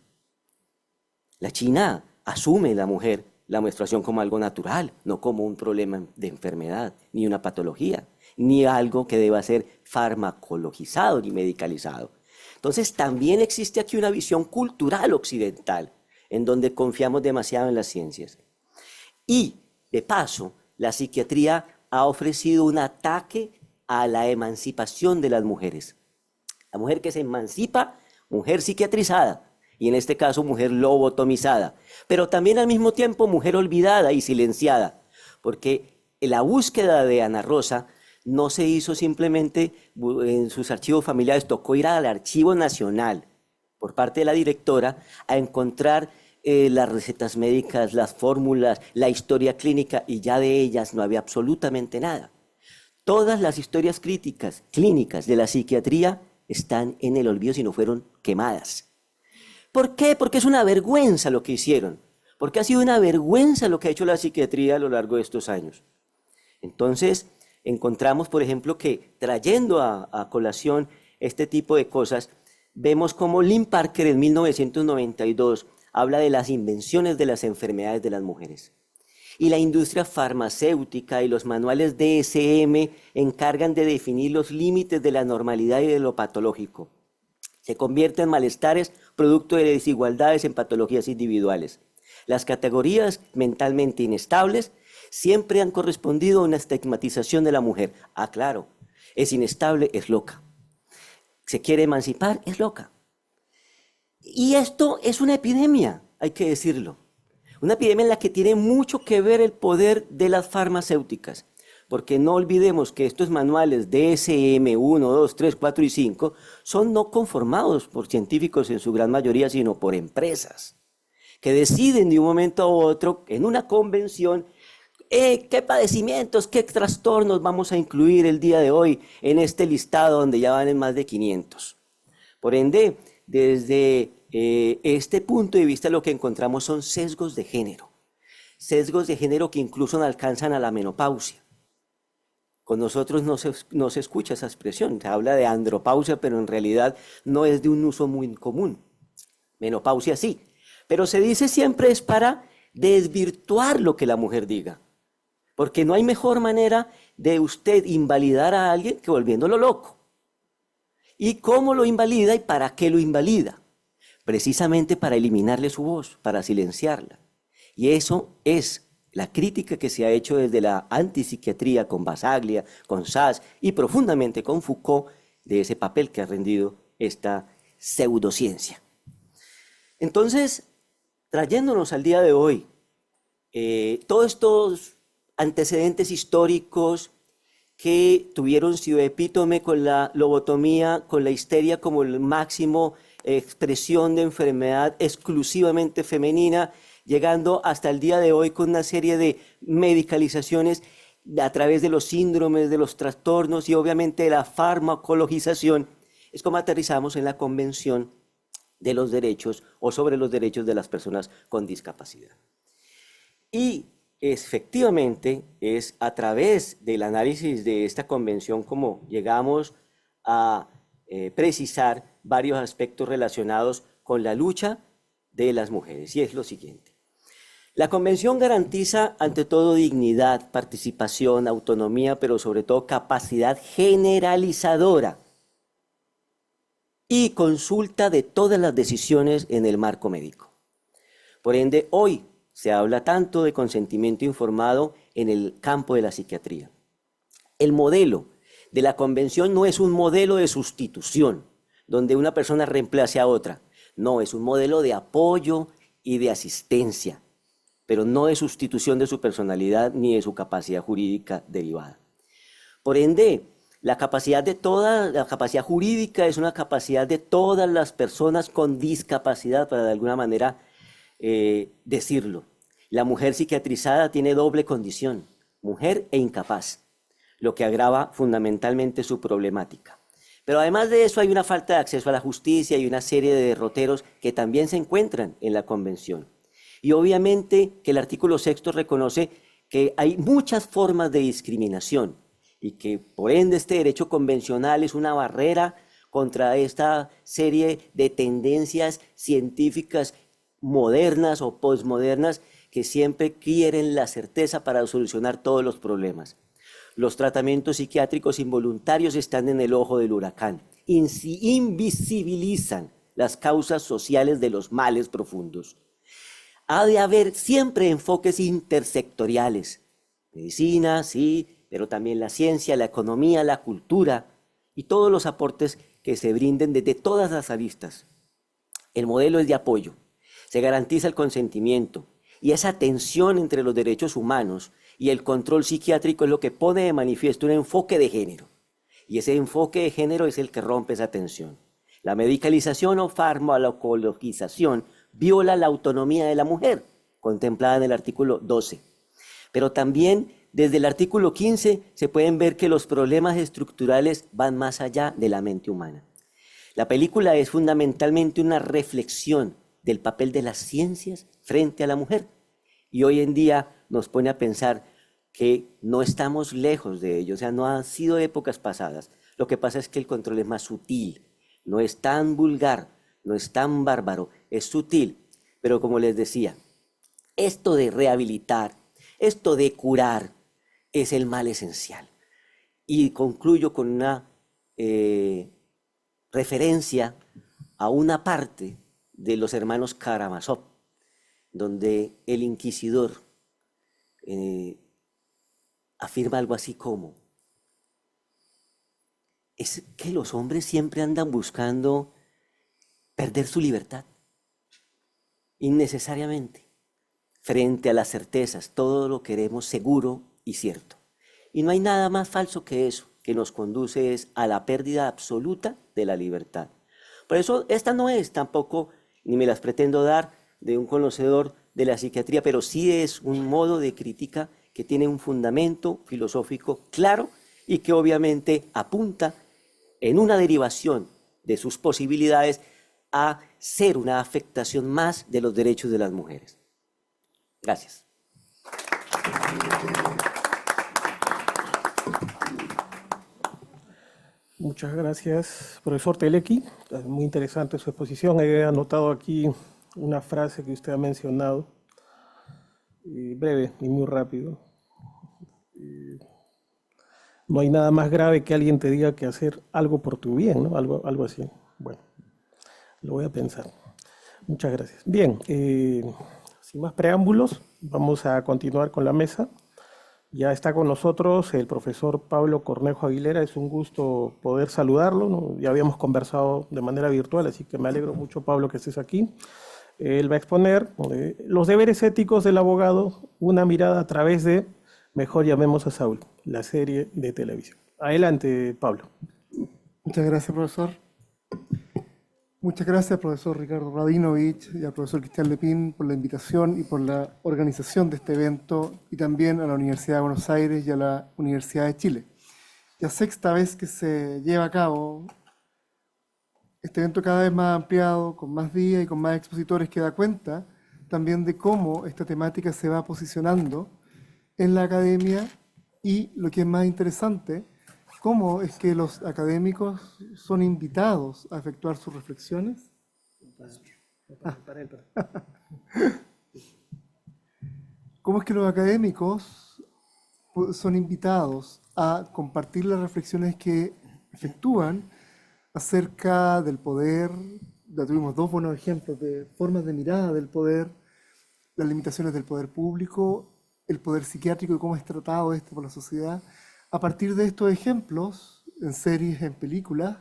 La China asume la mujer la menstruación como algo natural, no como un problema de enfermedad, ni una patología, ni algo que deba ser farmacologizado ni medicalizado. Entonces también existe aquí una visión cultural occidental, en donde confiamos demasiado en las ciencias. Y, de paso, la psiquiatría ha ofrecido un ataque a la emancipación de las mujeres. La mujer que se emancipa, mujer psiquiatrizada, y en este caso mujer lobotomizada, pero también al mismo tiempo mujer olvidada y silenciada, porque la búsqueda de Ana Rosa no se hizo simplemente en sus archivos familiares, tocó ir al Archivo Nacional por parte de la directora a encontrar las recetas médicas, las fórmulas, la historia clínica, y ya de ellas no había absolutamente nada. Todas las historias clínicas de la psiquiatría están en el olvido si no fueron quemadas. ¿Por qué? Porque es una vergüenza lo que hicieron. Porque ha sido una vergüenza lo que ha hecho la psiquiatría a lo largo de estos años. Entonces, encontramos, por ejemplo, que trayendo a colación este tipo de cosas, vemos como Lynn Parker en 1992 habla de las invenciones de las enfermedades de las mujeres. Y la industria farmacéutica y los manuales DSM encargan de definir los límites de la normalidad y de lo patológico. Se convierte en malestares producto de desigualdades en patologías individuales. Las categorías mentalmente inestables siempre han correspondido a una estigmatización de la mujer. Ah, claro, es inestable, es loca. Se quiere emancipar, es loca. Y esto es una epidemia, hay que decirlo. Una epidemia en la que tiene mucho que ver el poder de las farmacéuticas. Porque no olvidemos que estos manuales DSM 1, 2, 3, 4 y 5 son no conformados por científicos en su gran mayoría, sino por empresas que deciden de un momento a otro en una convención qué padecimientos, qué trastornos vamos a incluir el día de hoy en este listado donde ya van en más de 500. Por ende, desde este punto de vista lo que encontramos son sesgos de género que incluso alcanzan a la menopausia. Con nosotros no se escucha esa expresión, se habla de andropausia, pero en realidad no es de un uso muy común. Menopausia sí, pero se dice siempre es para desvirtuar lo que la mujer diga, porque no hay mejor manera de usted invalidar a alguien que volviéndolo loco. ¿Y cómo lo invalida y para qué lo invalida? Precisamente para eliminarle su voz, para silenciarla. Y eso es la crítica que se ha hecho desde la antipsiquiatría con Basaglia, con Sass y profundamente con Foucault de ese papel que ha rendido esta pseudociencia. Entonces, trayéndonos al día de hoy, todos estos antecedentes históricos que tuvieron su epítome con la lobotomía, con la histeria como el máximo expresión de enfermedad exclusivamente femenina, llegando hasta el día de hoy con una serie de medicalizaciones a través de los síndromes, de los trastornos y obviamente de la farmacologización, es como aterrizamos en la Convención de los Derechos o sobre los derechos de las personas con discapacidad. Y efectivamente es a través del análisis de esta convención como llegamos a precisar varios aspectos relacionados con la lucha de las mujeres. Y es lo siguiente. La convención garantiza ante todo dignidad, participación, autonomía, pero sobre todo capacidad generalizadora y consulta de todas las decisiones en el marco médico. Por ende, hoy se habla tanto de consentimiento informado en el campo de la psiquiatría. El modelo de la convención no es un modelo de sustitución, donde una persona reemplace a otra. No, es un modelo de apoyo y de asistencia, pero no de sustitución de su personalidad ni de su capacidad jurídica derivada. Por ende, la capacidad jurídica es una capacidad de todas las personas con discapacidad, para de alguna manera decirlo. La mujer psiquiatrizada tiene doble condición, mujer e incapaz, lo que agrava fundamentalmente su problemática. Pero además de eso hay una falta de acceso a la justicia y una serie de derroteros que también se encuentran en la Convención. Y obviamente que el artículo 6 reconoce que hay muchas formas de discriminación y que por ende este derecho convencional es una barrera contra esta serie de tendencias científicas modernas o posmodernas que siempre quieren la certeza para solucionar todos los problemas. Los tratamientos psiquiátricos involuntarios están en el ojo del huracán, invisibilizan las causas sociales de los males profundos. Ha de haber siempre enfoques intersectoriales, medicina, sí, pero también la ciencia, la economía, la cultura y todos los aportes que se brinden desde todas las aristas. El modelo es de apoyo, se garantiza el consentimiento y esa tensión entre los derechos humanos y el control psiquiátrico es lo que pone de manifiesto un enfoque de género. Y ese enfoque de género es el que rompe esa tensión. La medicalización o farmacologización viola la autonomía de la mujer, contemplada en el artículo 12. Pero también desde el artículo 15 se pueden ver que los problemas estructurales van más allá de la mente humana. La película es fundamentalmente una reflexión del papel de las ciencias frente a la mujer. Y hoy en día nos pone a pensar que no estamos lejos de ello, o sea, no han sido épocas pasadas. Lo que pasa es que el control es más sutil, no es tan vulgar, no es tan bárbaro, es sutil. Pero como les decía, esto de rehabilitar, esto de curar, es el mal esencial. Y concluyo con una referencia a una parte de los hermanos Karamazov, donde el inquisidor afirma algo así como, es que los hombres siempre andan buscando perder su libertad, innecesariamente, frente a las certezas, todo lo queremos seguro y cierto. Y no hay nada más falso que eso, que nos conduce es a la pérdida absoluta de la libertad. Por eso esta no es tampoco, ni me las pretendo dar, de un conocedor de la psiquiatría, pero sí es un modo de crítica que tiene un fundamento filosófico claro y que obviamente apunta en una derivación de sus posibilidades a ser una afectación más de los derechos de las mujeres. Gracias. Muchas gracias, profesor Telequi. Muy interesante su exposición. He anotado aquí una frase que usted ha mencionado, breve y muy rápido. No hay nada más grave que alguien te diga que hacer algo por tu bien, ¿no? Algo así. Bueno, lo voy a pensar. Muchas gracias. Bien, sin más preámbulos, vamos a continuar con la mesa. Ya está con nosotros el profesor Pablo Cornejo Aguilera. Es un gusto poder saludarlo, ¿no? Ya habíamos conversado de manera virtual, así que me alegro mucho, Pablo, que estés aquí. Él va a exponer los deberes éticos del abogado, una mirada a través de Mejor llamemos a Saúl, la serie de televisión. Adelante, Pablo. Muchas gracias, profesor. Muchas gracias al profesor Ricardo Rabinovich y al profesor Cristian Lepín por la invitación y por la organización de este evento, y también a la Universidad de Buenos Aires y a la Universidad de Chile. Ya sexta vez que se lleva a cabo este evento, cada vez más ampliado, con más días y con más expositores, que da cuenta también de cómo esta temática se va posicionando en la academia y, lo que es más interesante, cómo es que los académicos son invitados a efectuar sus reflexiones. Cómo es que los académicos son invitados a compartir las reflexiones que efectúan acerca del poder. Ya tuvimos dos buenos ejemplos de formas de mirada del poder, las limitaciones del poder público, el poder psiquiátrico y cómo es tratado esto por la sociedad, a partir de estos ejemplos, en series, en películas,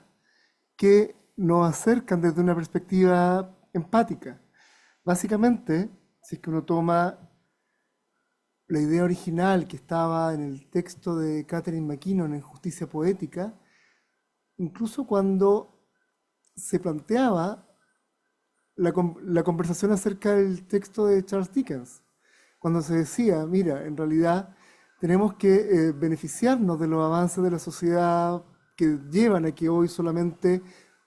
que nos acercan desde una perspectiva empática. Básicamente, si es que uno toma la idea original que estaba en el texto de Catherine MacKinnon en Justicia Poética, incluso cuando se planteaba la conversación acerca del texto de Charles Dickens, cuando se decía, mira, en realidad tenemos que beneficiarnos de los avances de la sociedad que llevan a que hoy solamente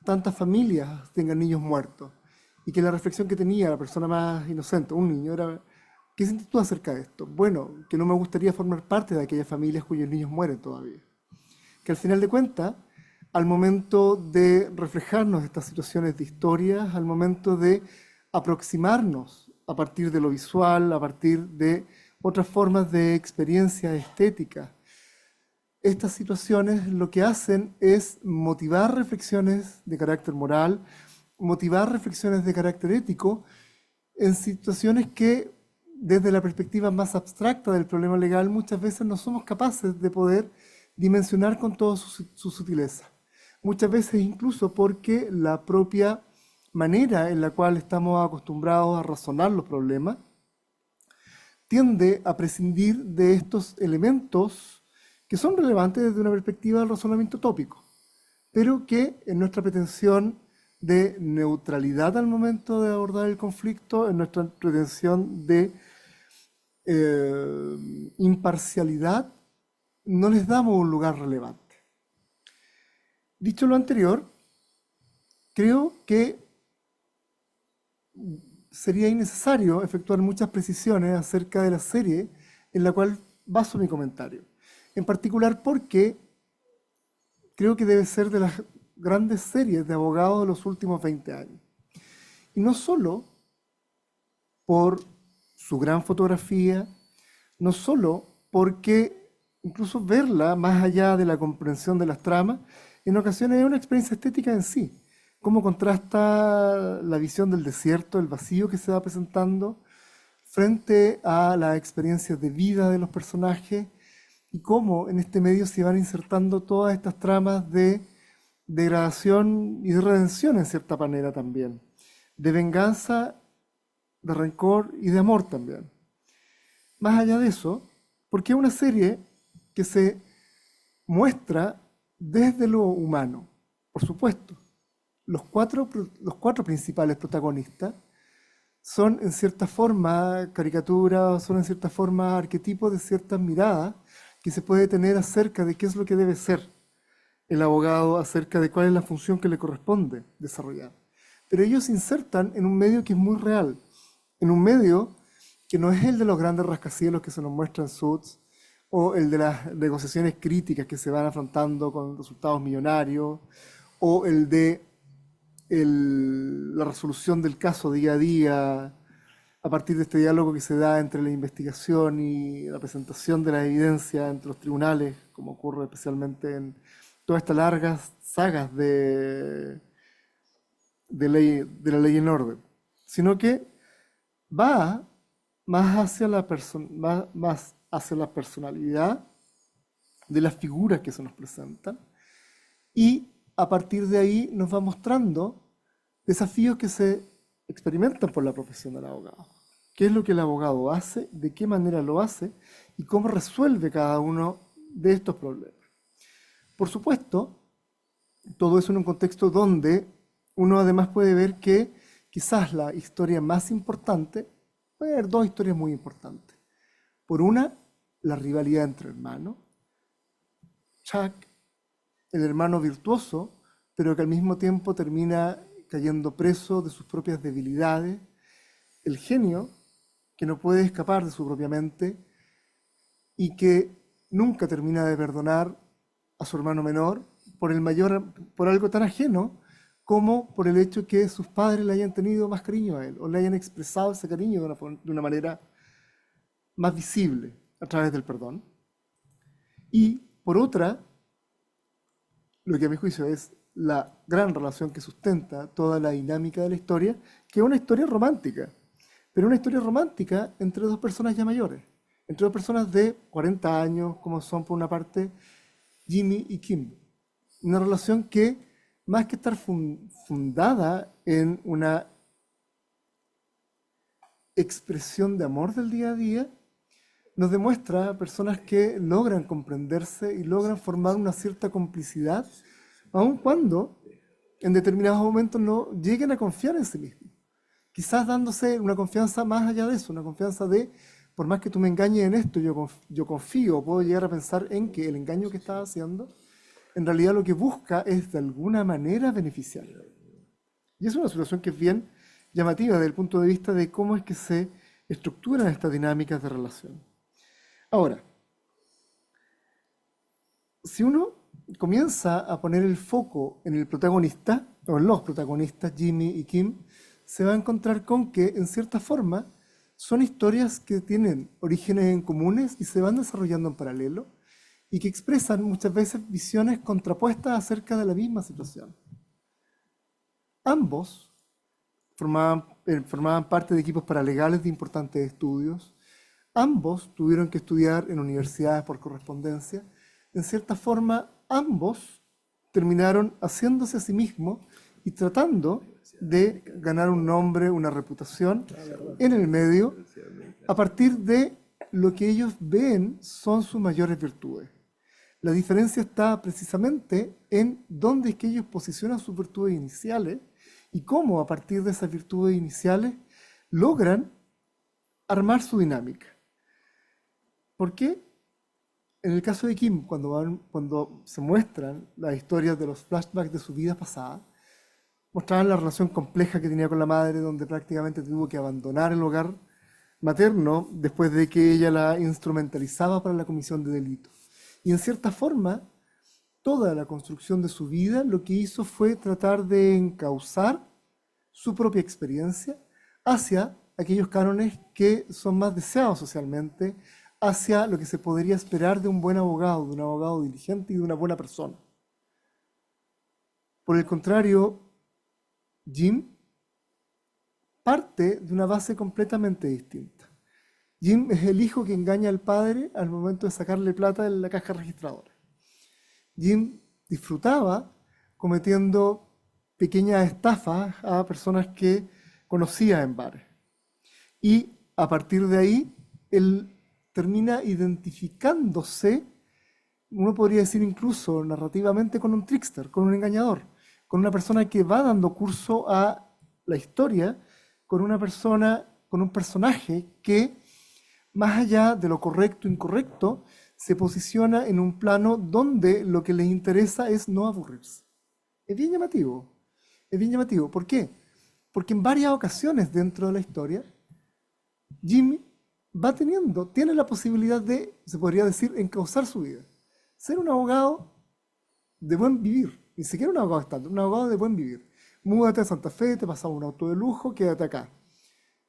tantas familias tengan niños muertos, y que la reflexión que tenía la persona más inocente, un niño, era: ¿qué sientes tú acerca de esto? Bueno, que no me gustaría formar parte de aquellas familias cuyos niños mueren todavía. Que al final de cuentas, al momento de reflejarnos estas situaciones de historia, al momento de aproximarnos a partir de lo visual, a partir de otras formas de experiencia estética, estas situaciones lo que hacen es motivar reflexiones de carácter moral, motivar reflexiones de carácter ético en situaciones que, desde la perspectiva más abstracta del problema legal, muchas veces no somos capaces de poder dimensionar con toda su sutileza. Muchas veces incluso porque la propia manera en la cual estamos acostumbrados a razonar los problemas tiende a prescindir de estos elementos que son relevantes desde una perspectiva del razonamiento tópico, pero que en nuestra pretensión de neutralidad al momento de abordar el conflicto, en nuestra pretensión de imparcialidad, no les damos un lugar relevante. Dicho lo anterior, creo que sería innecesario efectuar muchas precisiones acerca de la serie en la cual baso mi comentario. En particular porque creo que debe ser de las grandes series de abogados de los últimos 20 años. Y no solo por su gran fotografía, no solo porque incluso verla más allá de la comprensión de las tramas, en ocasiones es una experiencia estética en sí. Cómo contrasta la visión del desierto, el vacío que se va presentando, frente a las experiencias de vida de los personajes, y cómo en este medio se van insertando todas estas tramas de degradación y de redención en cierta manera también, de venganza, de rencor y de amor también. Más allá de eso, porque es una serie que se muestra desde lo humano, por supuesto. Los cuatro principales protagonistas son en cierta forma caricaturas, son en cierta forma arquetipos de ciertas miradas que se puede tener acerca de qué es lo que debe ser el abogado, acerca de cuál es la función que le corresponde desarrollar. Pero ellos se insertan en un medio que es muy real, en un medio que no es el de los grandes rascacielos que se nos muestran en Suits, o el de las negociaciones críticas que se van afrontando con resultados millonarios, o el de la resolución del caso día a día, a partir de este diálogo que se da entre la investigación y la presentación de la evidencia entre los tribunales, como ocurre especialmente en todas estas largas sagas de la ley en orden, sino que va más hacia más hacia la personalidad de las figuras que se nos presentan, y a partir de ahí nos va mostrando desafíos que se experimentan por la profesión del abogado. ¿Qué es lo que el abogado hace? ¿De qué manera lo hace? ¿Y cómo resuelve cada uno de estos problemas? Por supuesto, todo eso en un contexto donde uno además puede ver que quizás la historia más importante, puede haber dos historias muy importantes. Por una, la rivalidad entre hermanos. Chuck, el hermano virtuoso, pero que al mismo tiempo termina cayendo preso de sus propias debilidades. El genio, que no puede escapar de su propia mente y que nunca termina de perdonar a su hermano menor por algo tan ajeno como por el hecho que sus padres le hayan tenido más cariño a él o le hayan expresado ese cariño de una manera más visible a través del perdón. Y por otra, lo que a mi juicio es la gran relación que sustenta toda la dinámica de la historia, que es una historia romántica, pero una historia romántica entre dos personas ya mayores, entre dos personas de 40 años, como son por una parte Jimmy y Kim. Una relación que, más que estar fundada en una expresión de amor del día a día, nos demuestra personas que logran comprenderse y logran formar una cierta complicidad, aun cuando en determinados momentos no lleguen a confiar en sí mismos. Quizás dándose una confianza más allá de eso, una confianza de, por más que tú me engañes en esto, yo confío, puedo llegar a pensar en que el engaño que estás haciendo, en realidad lo que busca es de alguna manera beneficiarlo. Y es una situación que es bien llamativa desde el punto de vista de cómo es que se estructuran estas dinámicas de relación. Ahora, si uno comienza a poner el foco en el protagonista, o en los protagonistas, Jimmy y Kim, se va a encontrar con que, en cierta forma, son historias que tienen orígenes en comunes y se van desarrollando en paralelo, y que expresan muchas veces visiones contrapuestas acerca de la misma situación. Ambos formaban parte de equipos paralegales de importantes estudios. Ambos tuvieron que estudiar en universidades por correspondencia. En cierta forma, ambos terminaron haciéndose a sí mismos y tratando de ganar un nombre, una reputación en el medio, a partir de lo que ellos ven son sus mayores virtudes. La diferencia está precisamente en dónde es que ellos posicionan sus virtudes iniciales y cómo a partir de esas virtudes iniciales logran armar su dinámica. ¿Por qué? En el caso de Kim, cuando se muestran las historias de los flashbacks de su vida pasada, mostraban la relación compleja que tenía con la madre, donde prácticamente tuvo que abandonar el hogar materno después de que ella la instrumentalizaba para la comisión de delitos. Y en cierta forma, toda la construcción de su vida lo que hizo fue tratar de encauzar su propia experiencia hacia aquellos cánones que son más deseados socialmente, hacia lo que se podría esperar de un buen abogado, de un abogado diligente y de una buena persona. Por el contrario, Jim parte de una base completamente distinta. Jim es el hijo que engaña al padre al momento de sacarle plata de la caja registradora. Jim disfrutaba cometiendo pequeñas estafas a personas que conocía en bares. Y a partir de ahí, él termina identificándose, uno podría decir incluso narrativamente, con un trickster, con un engañador, con una persona que va dando curso a la historia, con una persona, con un personaje que, más allá de lo correcto o incorrecto, se posiciona en un plano donde lo que les interesa es no aburrirse. Es bien llamativo. Es bien llamativo. ¿Por qué? Porque en varias ocasiones dentro de la historia, Jimmy tiene la posibilidad de, se podría decir, encauzar su vida. Ser un abogado de buen vivir. Ni siquiera un abogado estándar, un abogado de buen vivir. Múdate a Santa Fe, te pasamos un auto de lujo, quédate acá.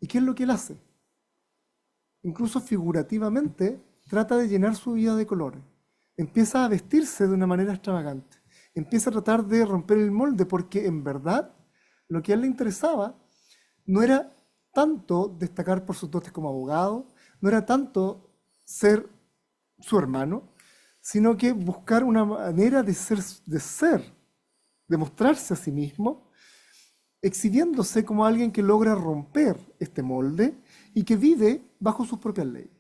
¿Y qué es lo que él hace? Incluso figurativamente, trata de llenar su vida de colores. Empieza a vestirse de una manera extravagante. Empieza a tratar de romper el molde, porque en verdad lo que a él le interesaba no era tanto destacar por sus dotes como abogado, no era tanto ser su hermano, sino que buscar una manera de mostrarse a sí mismo, exhibiéndose como alguien que logra romper este molde y que vive bajo sus propias leyes.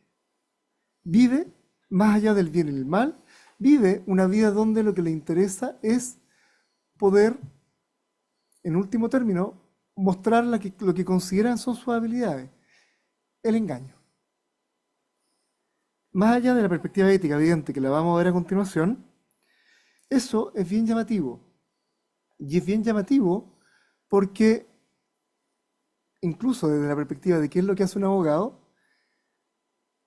Vive más allá del bien y el mal, vive una vida donde lo que le interesa es poder, en último término, mostrar lo que consideran son sus habilidades, el engaño. Más allá de la perspectiva ética evidente que la vamos a ver a continuación, eso es bien llamativo. Y es bien llamativo porque, incluso desde la perspectiva de qué es lo que hace un abogado,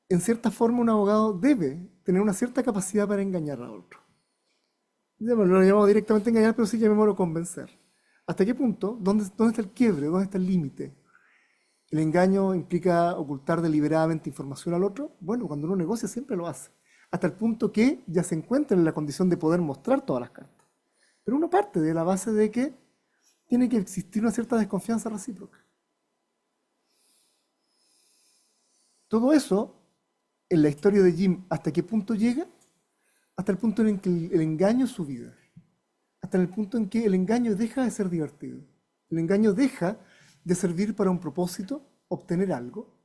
en cierta forma un abogado debe tener una cierta capacidad para engañar a otro. No lo llamamos directamente engañar, pero sí llamémoslo convencer. ¿Hasta qué punto? ¿Dónde está el quiebre? ¿Dónde está el límite? ¿El engaño implica ocultar deliberadamente información al otro? Bueno, cuando uno negocia siempre lo hace. Hasta el punto que ya se encuentra en la condición de poder mostrar todas las cartas. Pero uno parte de la base de que tiene que existir una cierta desconfianza recíproca. Todo eso, en la historia de Jim, ¿hasta qué punto llega? Hasta el punto en que el engaño es su vida. Hasta el punto en que el engaño deja de ser divertido. El engaño deja de servir para un propósito, obtener algo,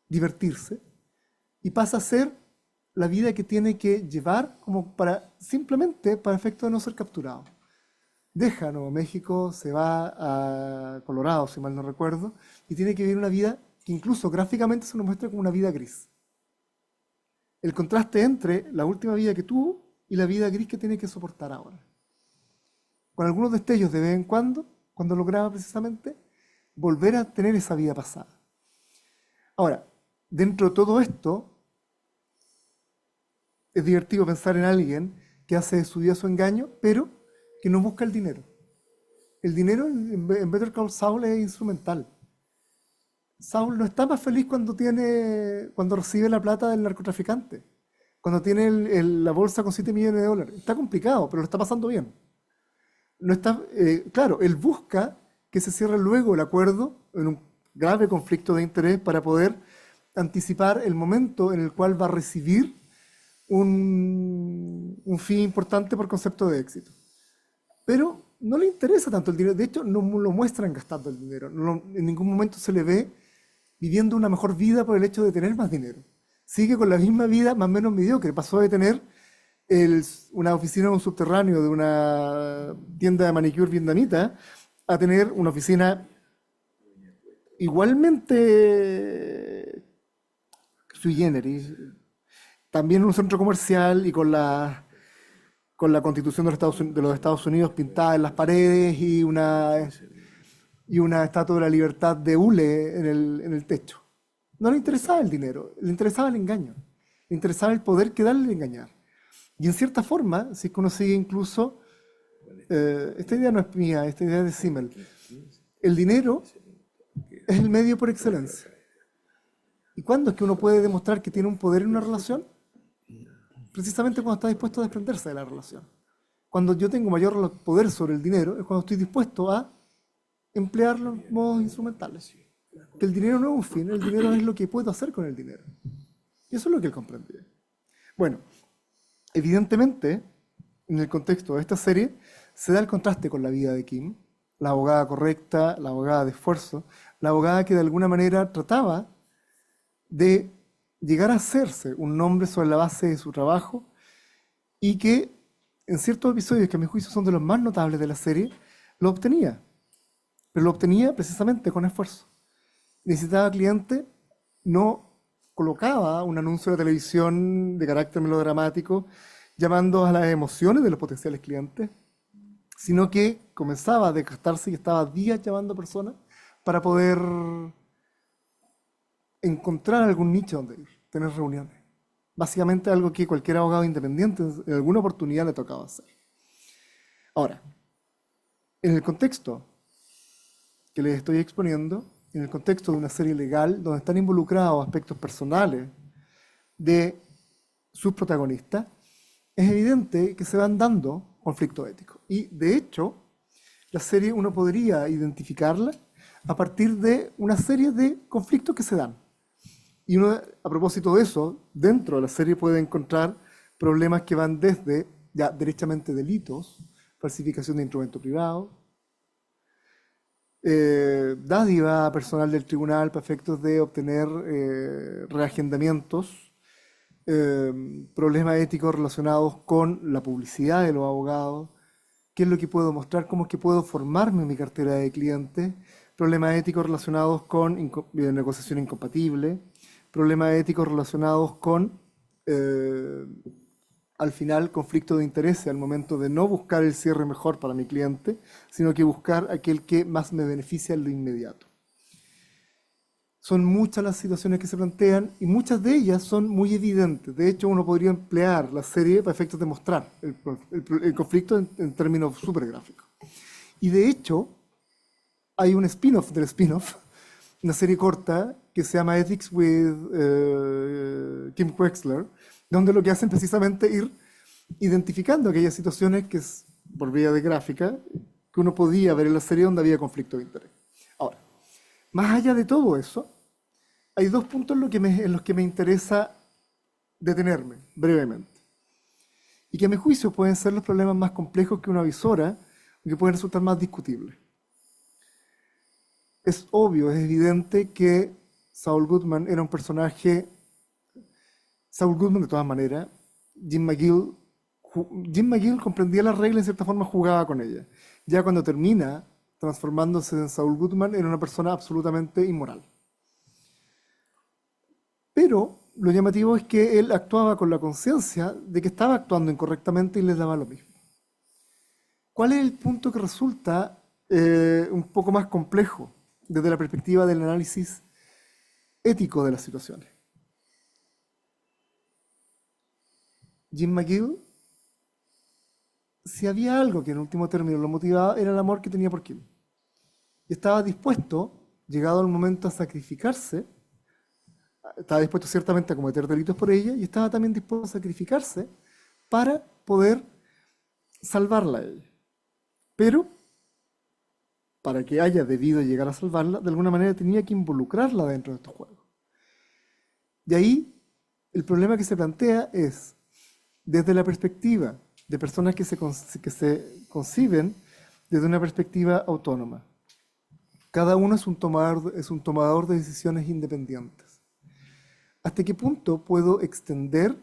divertirse, y pasa a ser la vida que tiene que llevar como simplemente para efecto de no ser capturado. Deja Nuevo México, se va a Colorado, si mal no recuerdo, y tiene que vivir una vida que incluso gráficamente se nos muestra como una vida gris. El contraste entre la última vida que tuvo y la vida gris que tiene que soportar ahora. Con algunos destellos de vez en cuando lograba precisamente volver a tener esa vida pasada. Ahora, dentro de todo esto, es divertido pensar en alguien que hace de su vida su engaño, pero que no busca el dinero. El dinero en Better Call Saul es instrumental. Saul no está más feliz cuando recibe la plata del narcotraficante, cuando tiene la bolsa con $7 millones. Está complicado, pero lo está pasando bien. No está, claro, él busca que se cierre luego el acuerdo en un grave conflicto de interés para poder anticipar el momento en el cual va a recibir un fin importante por concepto de éxito. Pero no le interesa tanto el dinero, de hecho no lo muestran gastando el dinero, en ningún momento se le ve viviendo una mejor vida por el hecho de tener más dinero. Sigue con la misma vida más o menos mediocre, pasó de tener una oficina en un subterráneo de una tienda de manicure vietnamita a tener una oficina igualmente sui generis, también en un centro comercial y con la Constitución de los Estados Unidos pintada en las paredes y una estatua de la libertad de hule en el techo. No le interesaba el dinero, le interesaba el engaño, le interesaba el poder que darle a engañar. Y en cierta forma, si es que uno sigue incluso, esta idea no es mía, esta idea es de Simmel, el dinero es el medio por excelencia. ¿Y cuándo es que uno puede demostrar que tiene un poder en una relación? Precisamente cuando está dispuesto a desprenderse de la relación. Cuando yo tengo mayor poder sobre el dinero, es cuando estoy dispuesto a emplear los modos instrumentales. Que el dinero no es un fin, el dinero es lo que puedo hacer con el dinero. Y eso es lo que él comprendía. Bueno, evidentemente, en el contexto de esta serie, se da el contraste con la vida de Kim, la abogada correcta, la abogada de esfuerzo, la abogada que de alguna manera trataba de llegar a hacerse un nombre sobre la base de su trabajo y que en ciertos episodios, que a mi juicio son de los más notables de la serie, lo obtenía. Pero lo obtenía precisamente con esfuerzo. Necesitaba cliente, no colocaba un anuncio de televisión de carácter melodramático llamando a las emociones de los potenciales clientes, sino que comenzaba a desgastarse y estaba días llamando personas para poder encontrar algún nicho donde ir, tener reuniones. Básicamente algo que cualquier abogado independiente en alguna oportunidad le tocaba hacer. Ahora, en el contexto que les estoy exponiendo, en el contexto de una serie legal donde están involucrados aspectos personales de sus protagonistas, es evidente que se van dando conflictos éticos. Y de hecho, la serie uno podría identificarla a partir de una serie de conflictos que se dan. Y uno, a propósito de eso, dentro de la serie puede encontrar problemas que van desde ya derechamente delitos, falsificación de instrumento privado, dádiva personal del tribunal para efectos de obtener reagendamientos, problemas éticos relacionados con la publicidad de los abogados, qué es lo que puedo mostrar, cómo es que puedo formarme en mi cartera de clientes, problemas éticos relacionados con negociación incompatible, problemas éticos relacionados con, al final, conflicto de intereses al momento de no buscar el cierre mejor para mi cliente, sino que buscar aquel que más me beneficia en lo inmediato. Son muchas las situaciones que se plantean y muchas de ellas son muy evidentes. De hecho, uno podría emplear la serie para efectos de mostrar el conflicto en términos súper gráficos. Y de hecho, hay un spin-off del spin-off, una serie corta que se llama Ethics with Kim Wexler, donde lo que hacen precisamente ir identificando aquellas situaciones que es por vía de gráfica que uno podía ver en la serie donde había conflicto de interés. Ahora, más allá de todo eso, hay dos puntos en los que me interesa detenerme brevemente. Y que a mi juicio pueden ser los problemas más complejos que una visora, que pueden resultar más discutibles. Es obvio, es evidente que Saul Goodman era un personaje, Saul Goodman de todas maneras, Jim McGill comprendía las reglas y en cierta forma jugaba con ellas. Ya cuando termina transformándose en Saul Goodman, era una persona absolutamente inmoral. Pero lo llamativo es que él actuaba con la conciencia de que estaba actuando incorrectamente y les daba lo mismo. ¿Cuál es el punto que resulta un poco más complejo desde la perspectiva del análisis ético de las situaciones? Jim McGill, si había algo que en último término lo motivaba, era el amor que tenía por Kim. Y estaba dispuesto, llegado el momento, a sacrificarse. Estaba dispuesto ciertamente a cometer delitos por ella y estaba también dispuesto a sacrificarse para poder salvarla a ella. Pero, para que haya debido llegar a salvarla, de alguna manera tenía que involucrarla dentro de estos juegos. Y ahí, el problema que se plantea es, desde la perspectiva de personas que se conciben desde una perspectiva autónoma. Cada uno es un tomador de decisiones independientes. ¿Hasta qué punto puedo extender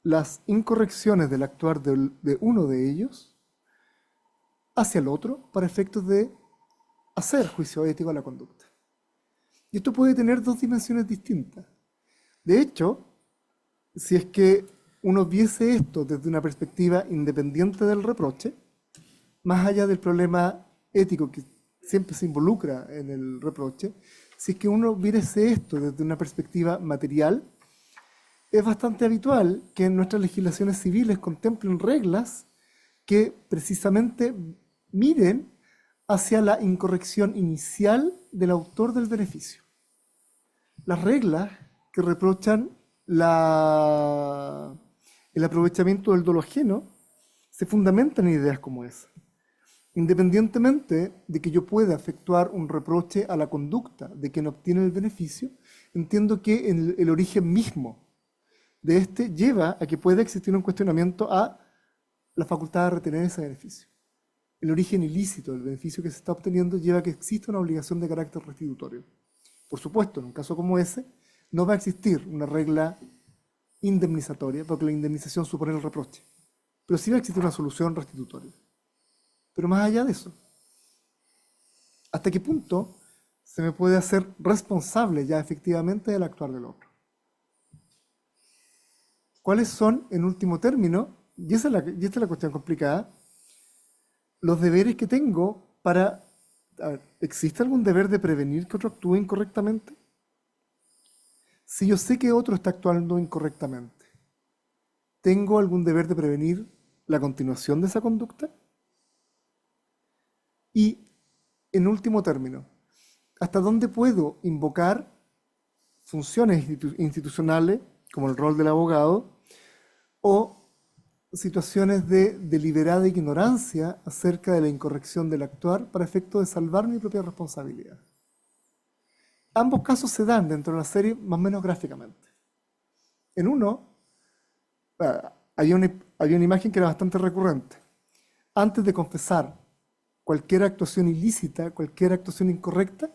las incorrecciones del actuar de uno de ellos hacia el otro para efectos de hacer juicio ético a la conducta? Y esto puede tener dos dimensiones distintas. De hecho, si es que uno viese esto desde una perspectiva independiente del reproche, más allá del problema ético que siempre se involucra en el reproche, si es que uno viese esto desde una perspectiva material, es bastante habitual que en nuestras legislaciones civiles contemplen reglas que precisamente miren hacia la incorrección inicial del autor del beneficio. Las reglas que reprochan el aprovechamiento del dolo ajeno se fundamentan en ideas como esa. Independientemente de que yo pueda efectuar un reproche a la conducta de quien obtiene el beneficio, entiendo que el origen mismo de este lleva a que pueda existir un cuestionamiento a la facultad de retener ese beneficio. El origen ilícito del beneficio que se está obteniendo lleva a que exista una obligación de carácter restitutorio. Por supuesto, en un caso como ese, no va a existir una regla indemnizatoria, porque la indemnización supone el reproche, pero sí va a existir una solución restitutoria. Pero más allá de eso, ¿hasta qué punto se me puede hacer responsable ya efectivamente del actuar del otro? ¿Cuáles son, en último término, y esta es la cuestión complicada, los deberes que tengo para... A ver, ¿existe algún deber de prevenir que otro actúe incorrectamente? Si yo sé que otro está actuando incorrectamente, ¿tengo algún deber de prevenir la continuación de esa conducta? Y, en último término, ¿hasta dónde puedo invocar funciones institucionales, como el rol del abogado, o situaciones de deliberada ignorancia acerca de la incorrección del actuar para efecto de salvar mi propia responsabilidad? Ambos casos se dan dentro de la serie más o menos gráficamente. En uno, había una imagen que era bastante recurrente. Antes de confesar cualquier actuación ilícita, cualquier actuación incorrecta,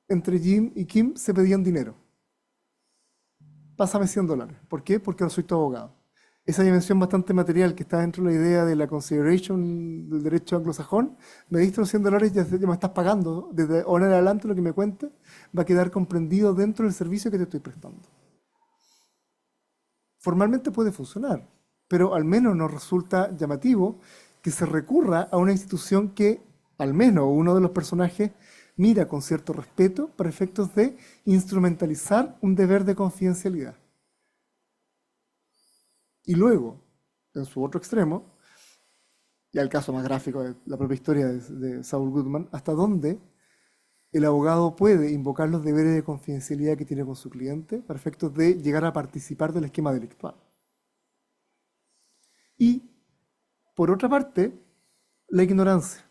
entre Jim y Kim se pedían dinero. Pásame $100. ¿Por qué? Porque ahora soy tu abogado. Esa dimensión bastante material que está dentro de la idea de la consideration del derecho anglosajón, me diste los $100, ya me estás pagando, desde ahora en adelante lo que me cuentes va a quedar comprendido dentro del servicio que te estoy prestando. Formalmente puede funcionar, pero al menos nos resulta llamativo que se recurra a una institución que, al menos uno de los personajes, mira con cierto respeto para efectos de instrumentalizar un deber de confidencialidad. Y luego, en su otro extremo, y al caso más gráfico de la propia historia de Saul Goodman, hasta dónde el abogado puede invocar los deberes de confidencialidad que tiene con su cliente para efectos de llegar a participar del esquema delictual. Y, por otra parte, la ignorancia.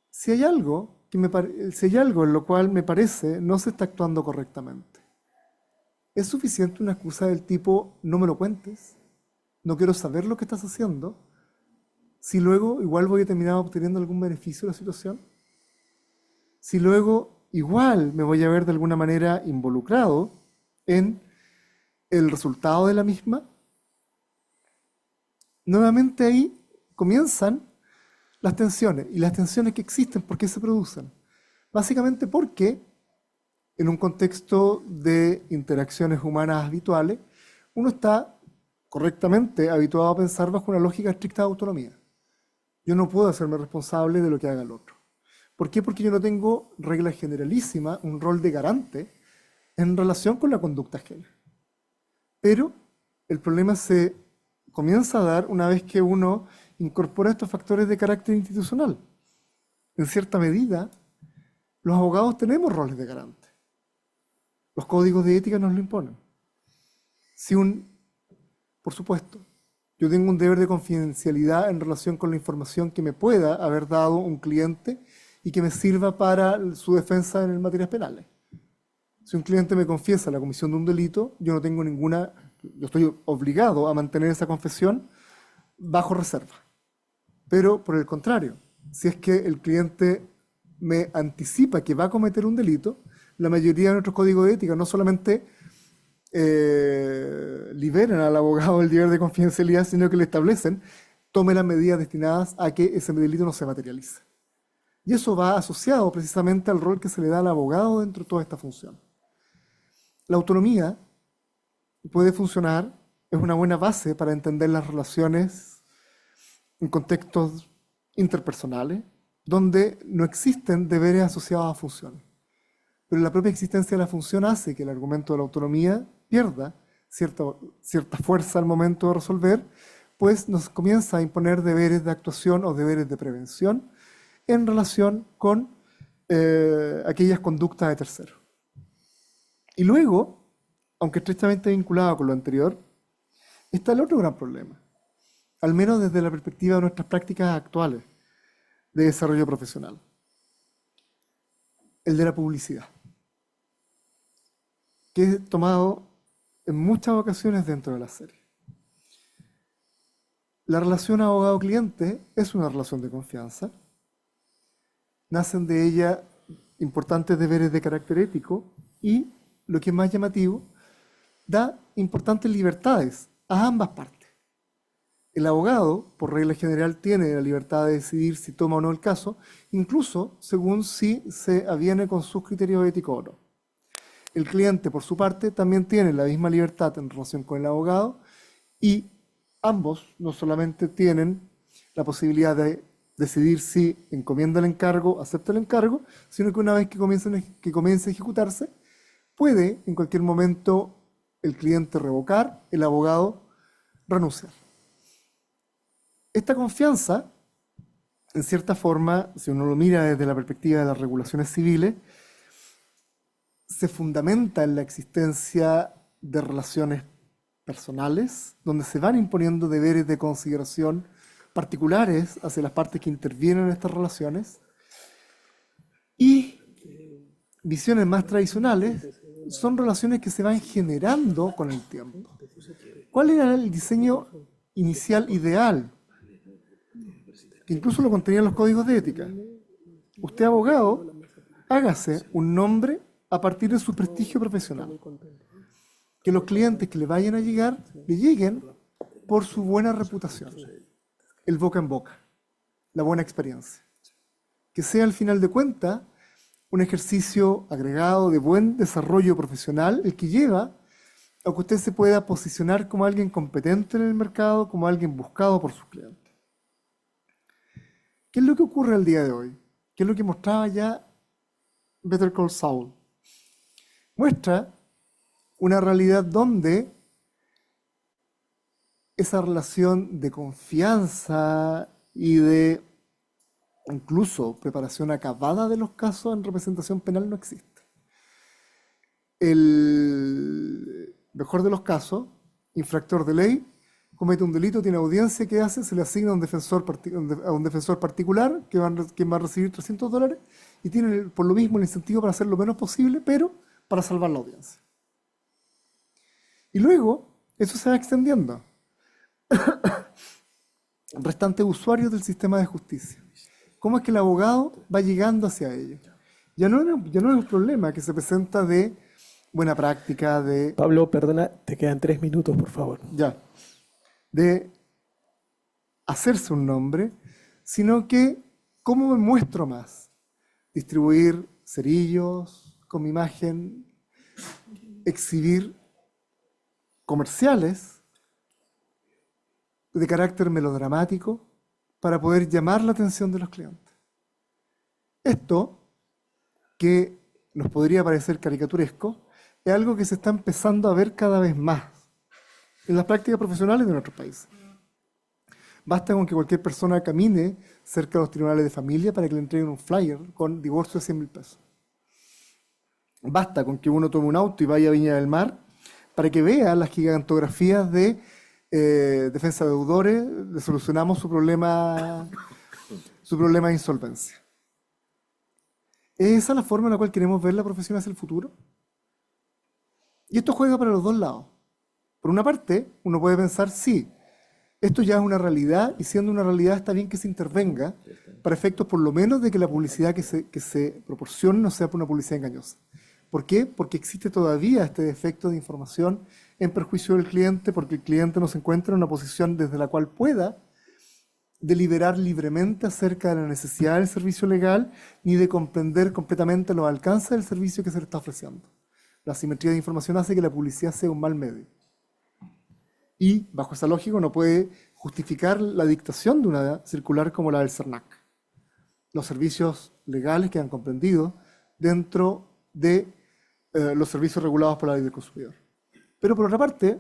Si hay algo en lo cual me parece no se está actuando correctamente, ¿es suficiente una excusa del tipo no me lo cuentes? No quiero saber lo que estás haciendo. Si luego igual voy a terminar obteniendo algún beneficio de la situación. Si luego igual me voy a ver de alguna manera involucrado en el resultado de la misma. Nuevamente ahí comienzan las tensiones. Y las tensiones que existen, ¿por qué se producen? Básicamente porque en un contexto de interacciones humanas habituales, uno está correctamente habituado a pensar bajo una lógica estricta de autonomía. Yo no puedo hacerme responsable de lo que haga el otro. ¿Por qué? Porque yo no tengo regla generalísima, un rol de garante en relación con la conducta ajena. Pero el problema se comienza a dar una vez que uno incorpora estos factores de carácter institucional. En cierta medida, los abogados tenemos roles de garante. Los códigos de ética nos lo imponen. Por supuesto, yo tengo un deber de confidencialidad en relación con la información que me pueda haber dado un cliente y que me sirva para su defensa en materias penales. Si un cliente me confiesa la comisión de un delito, yo estoy obligado a mantener esa confesión bajo reserva. Pero, por el contrario, si es que el cliente me anticipa que va a cometer un delito, la mayoría de nuestros códigos de ética no solamente liberan al abogado del deber de confidencialidad, sino que le establecen, tome las medidas destinadas a que ese delito no se materialice. Y eso va asociado precisamente al rol que se le da al abogado dentro de toda esta función. La autonomía puede funcionar, es una buena base para entender las relaciones en contextos interpersonales, donde no existen deberes asociados a funciones. Pero la propia existencia de la función hace que el argumento de la autonomía pierda cierta fuerza al momento de resolver, pues nos comienza a imponer deberes de actuación o deberes de prevención en relación con aquellas conductas de terceros. Y luego, aunque estrechamente vinculado con lo anterior, está el otro gran problema, al menos desde la perspectiva de nuestras prácticas actuales de desarrollo profesional, el de la publicidad, que es tomado en muchas ocasiones dentro de la serie. La relación abogado-cliente es una relación de confianza. Nacen de ella importantes deberes de carácter ético y, lo que es más llamativo, da importantes libertades a ambas partes. El abogado, por regla general, tiene la libertad de decidir si toma o no el caso, incluso según si se aviene con sus criterios éticos o no. El cliente, por su parte, también tiene la misma libertad en relación con el abogado y ambos no solamente tienen la posibilidad de decidir si encomienda el encargo, acepta el encargo, sino que una vez que comience a ejecutarse, puede en cualquier momento el cliente revocar, el abogado renunciar. Esta confianza, en cierta forma, si uno lo mira desde la perspectiva de las regulaciones civiles, se fundamenta en la existencia de relaciones personales, donde se van imponiendo deberes de consideración particulares hacia las partes que intervienen en estas relaciones, y visiones más tradicionales son relaciones que se van generando con el tiempo. ¿Cuál era el diseño inicial ideal? Que incluso lo contenían los códigos de ética. Usted, abogado, hágase un nombre a partir de su prestigio profesional. Que los clientes que le vayan a llegar, le lleguen por su buena reputación, el boca en boca, la buena experiencia. Que sea al final de cuentas un ejercicio agregado de buen desarrollo profesional, el que lleva a que usted se pueda posicionar como alguien competente en el mercado, como alguien buscado por sus clientes. ¿Qué es lo que ocurre al día de hoy? ¿Qué es lo que mostraba ya Better Call Saul? Muestra una realidad donde esa relación de confianza y de incluso preparación acabada de los casos en representación penal no existe. El mejor de los casos, infractor de ley, comete un delito, tiene audiencia, ¿qué hace? Se le asigna a un defensor particular que va a recibir $300 y tiene por lo mismo el incentivo para hacer lo menos posible, pero para salvar la audiencia. Y luego, eso se va extendiendo. Restantes usuarios del sistema de justicia. ¿Cómo es que el abogado va llegando hacia ellos? Ya no es un problema que se presenta de buena práctica, de... Pablo, perdona, te quedan 3 minutos, por favor. Ya. De hacerse un nombre, sino que, ¿cómo me muestro más? Distribuir cerillos con mi imagen, exhibir comerciales de carácter melodramático para poder llamar la atención de los clientes. Esto, que nos podría parecer caricaturesco, es algo que se está empezando a ver cada vez más en las prácticas profesionales de nuestro país. Basta con que cualquier persona camine cerca de los tribunales de familia para que le entreguen un flyer con divorcio de 100.000 pesos. Basta con que uno tome un auto y vaya a Viña del Mar para que vea las gigantografías de defensa de deudores, le solucionamos su problema de insolvencia. ¿Es esa la forma en la cual queremos ver la profesión hacia el futuro? Y esto juega para los dos lados. Por una parte, uno puede pensar, sí, esto ya es una realidad, y siendo una realidad está bien que se intervenga para efectos por lo menos de que la publicidad que se proporcione no sea una publicidad engañosa. ¿Por qué? Porque existe todavía este defecto de información en perjuicio del cliente, porque el cliente no se encuentra en una posición desde la cual pueda deliberar libremente acerca de la necesidad del servicio legal, ni de comprender completamente los alcances del servicio que se le está ofreciendo. La asimetría de información hace que la publicidad sea un mal medio. Y bajo esa lógica no puede justificar la dictación de una circular como la del CERNAC. Los servicios legales quedan comprendidos dentro de los servicios regulados por la ley del consumidor. Pero por otra parte,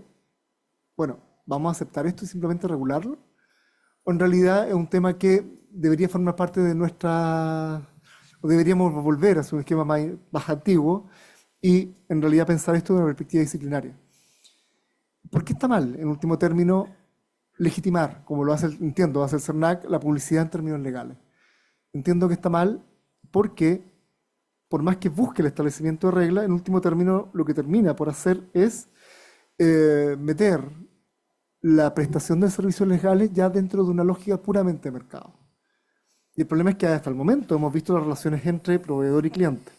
bueno, ¿vamos a aceptar esto y simplemente regularlo? ¿O en realidad es un tema que debería formar parte de o deberíamos volver a un esquema más antiguo y en realidad pensar esto de una perspectiva disciplinaria? ¿Por qué está mal, en último término, legitimar, como lo hace, entiendo, hace el CERNAC, la publicidad en términos legales? Entiendo que está mal porque, por más que busque el establecimiento de reglas, en último término lo que termina por hacer es meter la prestación de servicios legales ya dentro de una lógica puramente de mercado. Y el problema es que hasta el momento hemos visto las relaciones entre proveedor y cliente,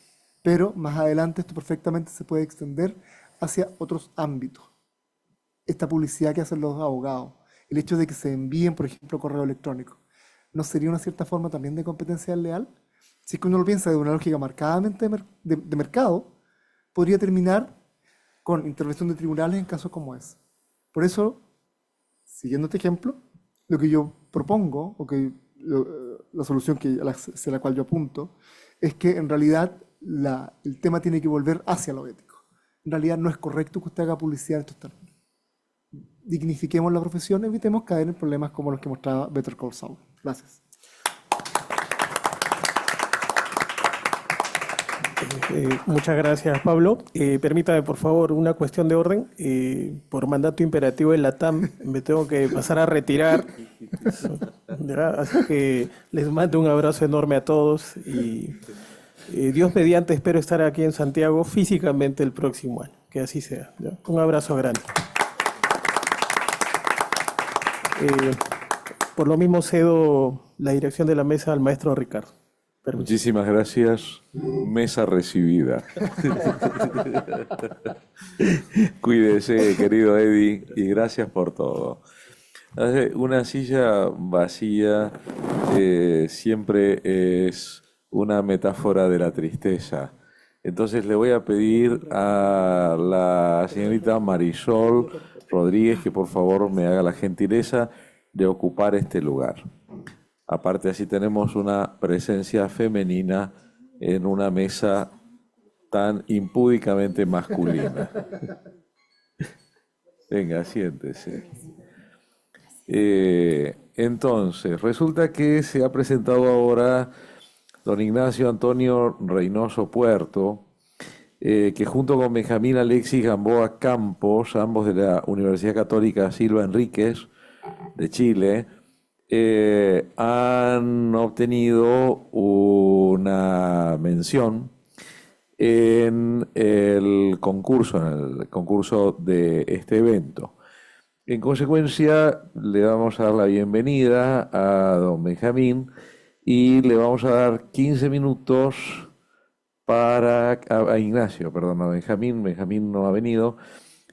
pero más adelante esto perfectamente se puede extender hacia otros ámbitos. Esta publicidad que hacen los abogados, el hecho de que se envíen, por ejemplo, correo electrónico, ¿no sería una cierta forma también de competencia desleal? Si es que uno lo piensa de una lógica marcadamente de mercado, podría terminar con intervención de tribunales en casos como ese. Por eso, siguiendo este ejemplo, lo que yo propongo, la solución hacia la cual yo apunto, es que en realidad el tema tiene que volver hacia lo ético. En realidad no es correcto que usted haga publicidad en estos términos. Dignifiquemos la profesión, evitemos caer en problemas como los que mostraba Better Call Saul. Gracias. Muchas gracias, Pablo. Permítame, por favor, una cuestión de orden. Por mandato imperativo de la TAM, me tengo que pasar a retirar. ¿Ya? Así que les mando un abrazo enorme a todos y Dios mediante espero estar aquí en Santiago físicamente el próximo año. Que así sea. ¿Ya? Un abrazo grande. Por lo mismo cedo la dirección de la mesa al maestro Ricardo. Permiso. Muchísimas gracias. Mesa recibida. Cuídese, querido Eddie, y gracias por todo. Una silla vacía siempre es una metáfora de la tristeza. Entonces le voy a pedir a la señorita Marisol Rodríguez que por favor me haga la gentileza de ocupar este lugar. Aparte, así tenemos una presencia femenina en una mesa tan impúdicamente masculina. Venga, siéntese. Entonces, resulta que se ha presentado ahora don Ignacio Antonio Reynoso Puerto, que junto con Benjamín Alexis Gamboa Campos, ambos de la Universidad Católica Silva Enríquez de Chile, han obtenido una mención en el concurso de este evento. En consecuencia, le vamos a dar la bienvenida a don Benjamín y le vamos a dar 15 minutos a Ignacio, perdón, a Benjamín no ha venido.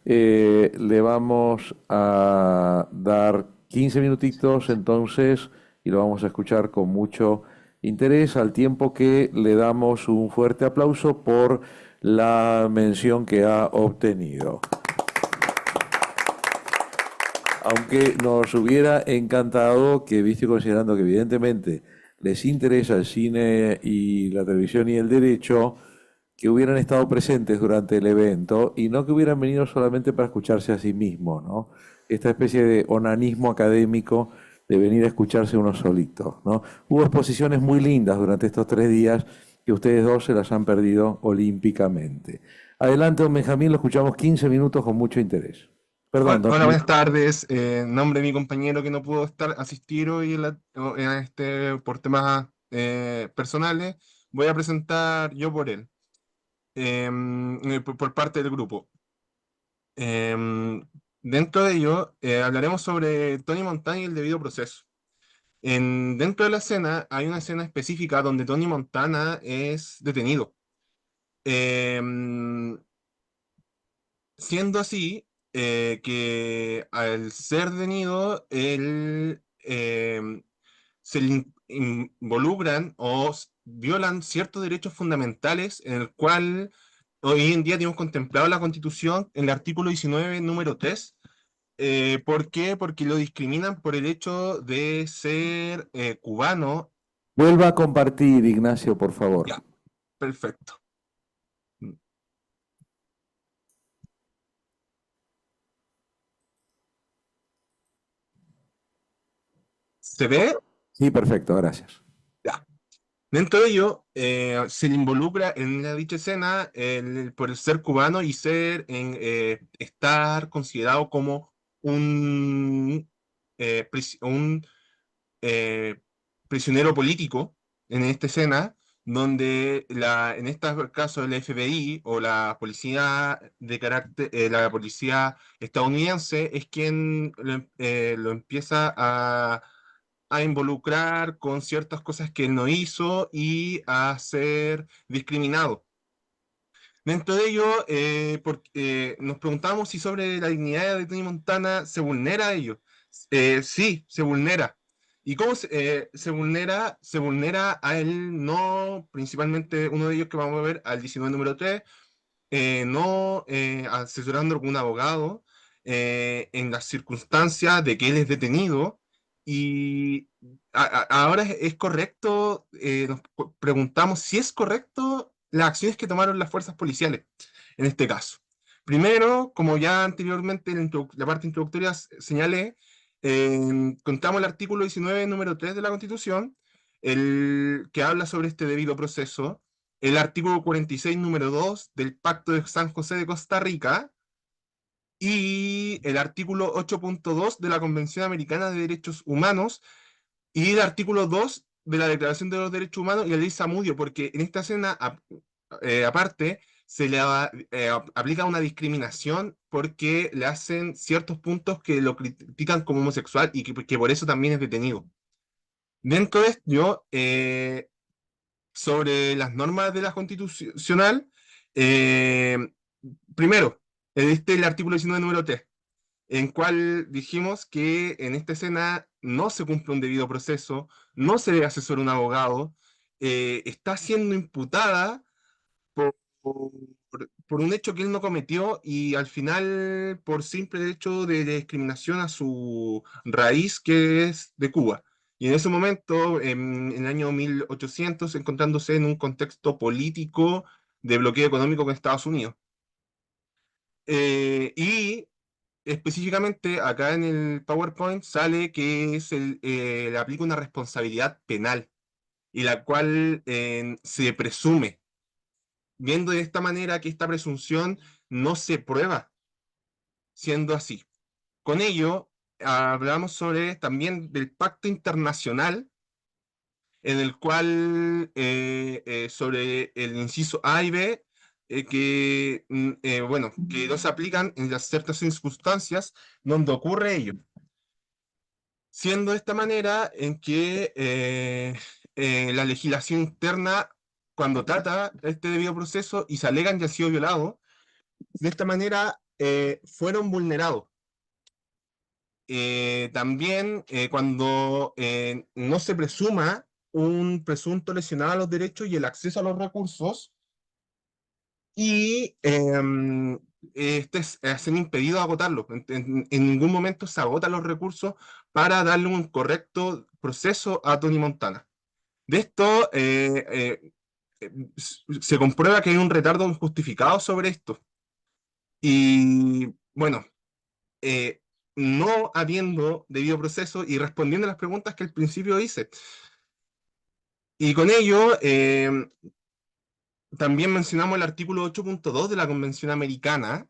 Le vamos a dar 15 minutitos entonces y lo vamos a escuchar con mucho interés, al tiempo que le damos un fuerte aplauso por la mención que ha obtenido. Aunque nos hubiera encantado que, visto y considerando que evidentemente les interesa el cine y la televisión y el derecho, que hubieran estado presentes durante el evento y no que hubieran venido solamente para escucharse a sí mismos, ¿no? Esta especie de onanismo académico de venir a escucharse uno solito, ¿no? Hubo exposiciones muy lindas durante estos 3 días que ustedes dos se las han perdido olímpicamente. Adelante, don Benjamín, lo escuchamos 15 minutos con mucho interés. Perdón, Hola, buenas tardes. En nombre de mi compañero que no pudo asistir hoy por temas personales, voy a presentar yo por él, por parte del grupo. Em, Dentro de ello, hablaremos sobre Tony Montana y el debido proceso. Dentro de la escena, hay una escena específica donde Tony Montana es detenido. Em, Siendo así, que al ser detenido, él se le involucran o violan ciertos derechos fundamentales en el cual hoy en día tenemos contemplado la Constitución en el artículo 19, número 3. ¿Por qué? Porque lo discriminan por el hecho de ser cubano. Vuelva a compartir, Ignacio, por favor. Ya, perfecto. ¿Se ve? Sí, perfecto, gracias. Ya. Dentro de ello, se le involucra en la dicha escena por el ser cubano y estar considerado como un, un eh, prisionero político en esta escena, donde en este caso el FBI o la policía de carácter, la policía estadounidense es quien lo empieza a involucrar con ciertas cosas que él no hizo y a ser discriminado. Dentro de ello, nos preguntamos si sobre la dignidad de Tony Montana se vulnera ello. Sí, se vulnera. ¿Y cómo se vulnera? Se vulnera a él, no principalmente uno de ellos que vamos a ver, al 19 número 3, no asesorándolo con un abogado en las circunstancias de que él es detenido. Y ahora es correcto, nos preguntamos si es correcto las acciones que tomaron las fuerzas policiales en este caso. Primero, como ya anteriormente en la parte introductoria señalé, contamos el artículo 19, número 3 de la Constitución, el que habla sobre este debido proceso, el artículo 46, número 2 del Pacto de San José de Costa Rica y el artículo 8.2 de la Convención Americana de Derechos Humanos y el artículo 2 de la Declaración de los Derechos Humanos y la ley Samudio, porque en esta escena, aparte, se le aplica una discriminación porque le hacen ciertos puntos que lo critican como homosexual y que por eso también es detenido. Dentro de esto, sobre las normas de la Constitucional, eh, primero, el artículo 19, número 3, en cual dijimos que en esta escena no se cumple un debido proceso, no se debe asesorar un abogado, está siendo imputada por, por un hecho que él no cometió y al final por simple hecho de discriminación a su raíz que es de Cuba. Y en ese momento, en el año 1800, encontrándose en un contexto político de bloqueo económico con Estados Unidos. Y específicamente acá en el PowerPoint sale que le aplica una responsabilidad penal y la cual se presume, viendo de esta manera que esta presunción no se prueba siendo así. Con ello, hablamos sobre también del pacto internacional en el cual, sobre el inciso A y B, bueno, que no se aplican en las ciertas circunstancias donde ocurre ello. Siendo de esta manera en que la legislación interna, cuando trata este debido proceso y se alegan que han sido violados, de esta manera fueron vulnerados. También cuando no se presuma un presunto lesionado a los derechos y el acceso a los recursos, y se han impedido agotarlo. En ningún momento se agotan los recursos para darle un correcto proceso a Tony Montana. De esto se comprueba que hay un retardo injustificado sobre esto. Y bueno, eh, no habiendo debido proceso y respondiendo a las preguntas que al principio hice. Y con ello, también mencionamos el artículo 8.2 de la Convención Americana,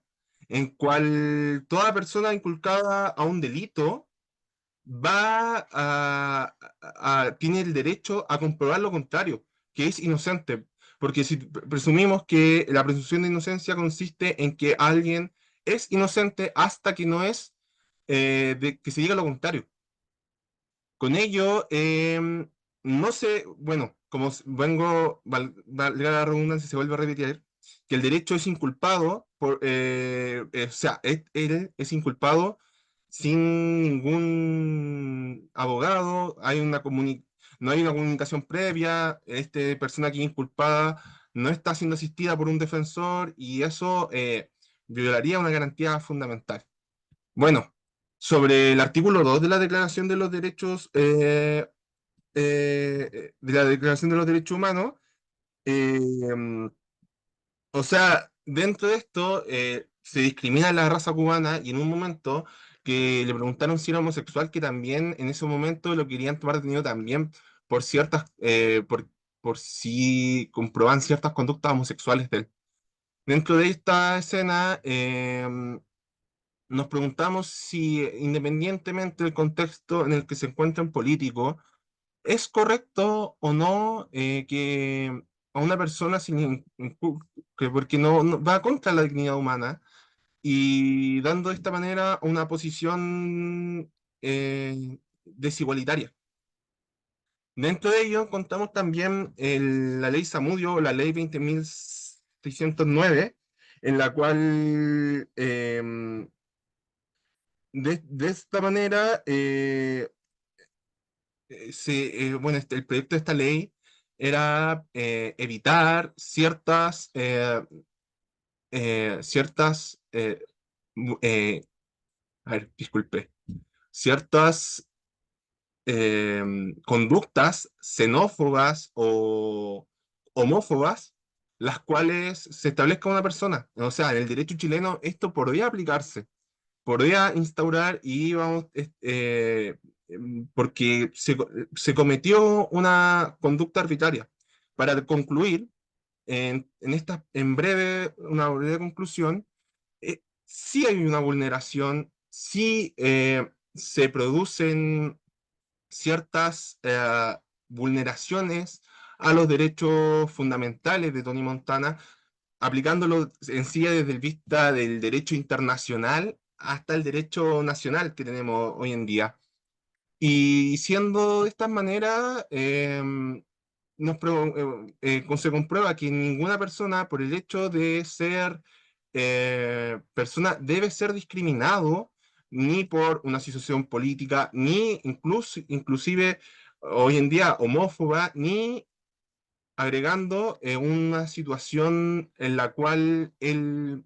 en cual toda persona inculcada a un delito tiene el derecho a comprobar lo contrario, que es inocente. Porque si presumimos que la presunción de inocencia consiste en que alguien es inocente hasta que no es, que se diga lo contrario. Con ello, no sé, bueno, como valga la redundancia, se vuelve a repetir, que el derecho es inculpado, o sea, él es inculpado sin ningún abogado, no hay una comunicación previa, esta persona que es inculpada no está siendo asistida por un defensor y eso violaría una garantía fundamental. Bueno, sobre el artículo 2 de la Declaración de los Derechos, de la Declaración de los Derechos Humanos, eh, o sea, dentro de esto se discrimina a la raza cubana y en un momento que le preguntaron si era homosexual, que también en ese momento lo querían tomar detenido también por ciertas, por si comproban ciertas conductas homosexuales de él. Dentro de esta escena, nos preguntamos si independientemente del contexto en el que se encuentra un político, ¿es correcto o no que a una persona que porque no va contra la dignidad humana y dando de esta manera una posición desigualitaria? Dentro de ello contamos también la ley Zamudio o la ley 20.609, en la cual de esta manera bueno, el proyecto de esta ley era evitar ciertas, a ver, disculpe, ciertas conductas xenófobas o homófobas, las cuales se establezca una persona. O sea, en el derecho chileno esto podría aplicarse, podría instaurar y vamos, porque se cometió una conducta arbitraria. Para concluir, una breve conclusión, sí hay una vulneración, sí se producen ciertas vulneraciones a los derechos fundamentales de Tony Montana, aplicándolo en sí desde el vista del derecho internacional hasta el derecho nacional que tenemos hoy en día. Y siendo de esta manera, se comprueba que ninguna persona, por el hecho de ser persona, debe ser discriminado ni por una asociación política, ni inclusive hoy en día homófoba, ni agregando una situación en la cual él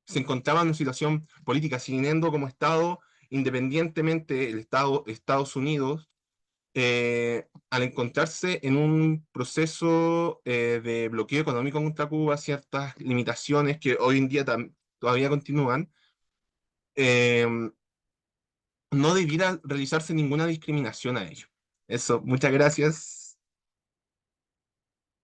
se encontraba en una situación política, siguiendo como Estado, independientemente el Estado, Estados Unidos, al encontrarse en un proceso de bloqueo económico contra Cuba, ciertas limitaciones que hoy en día todavía continúan, eh, no debiera realizarse ninguna discriminación a ello. Eso, muchas gracias.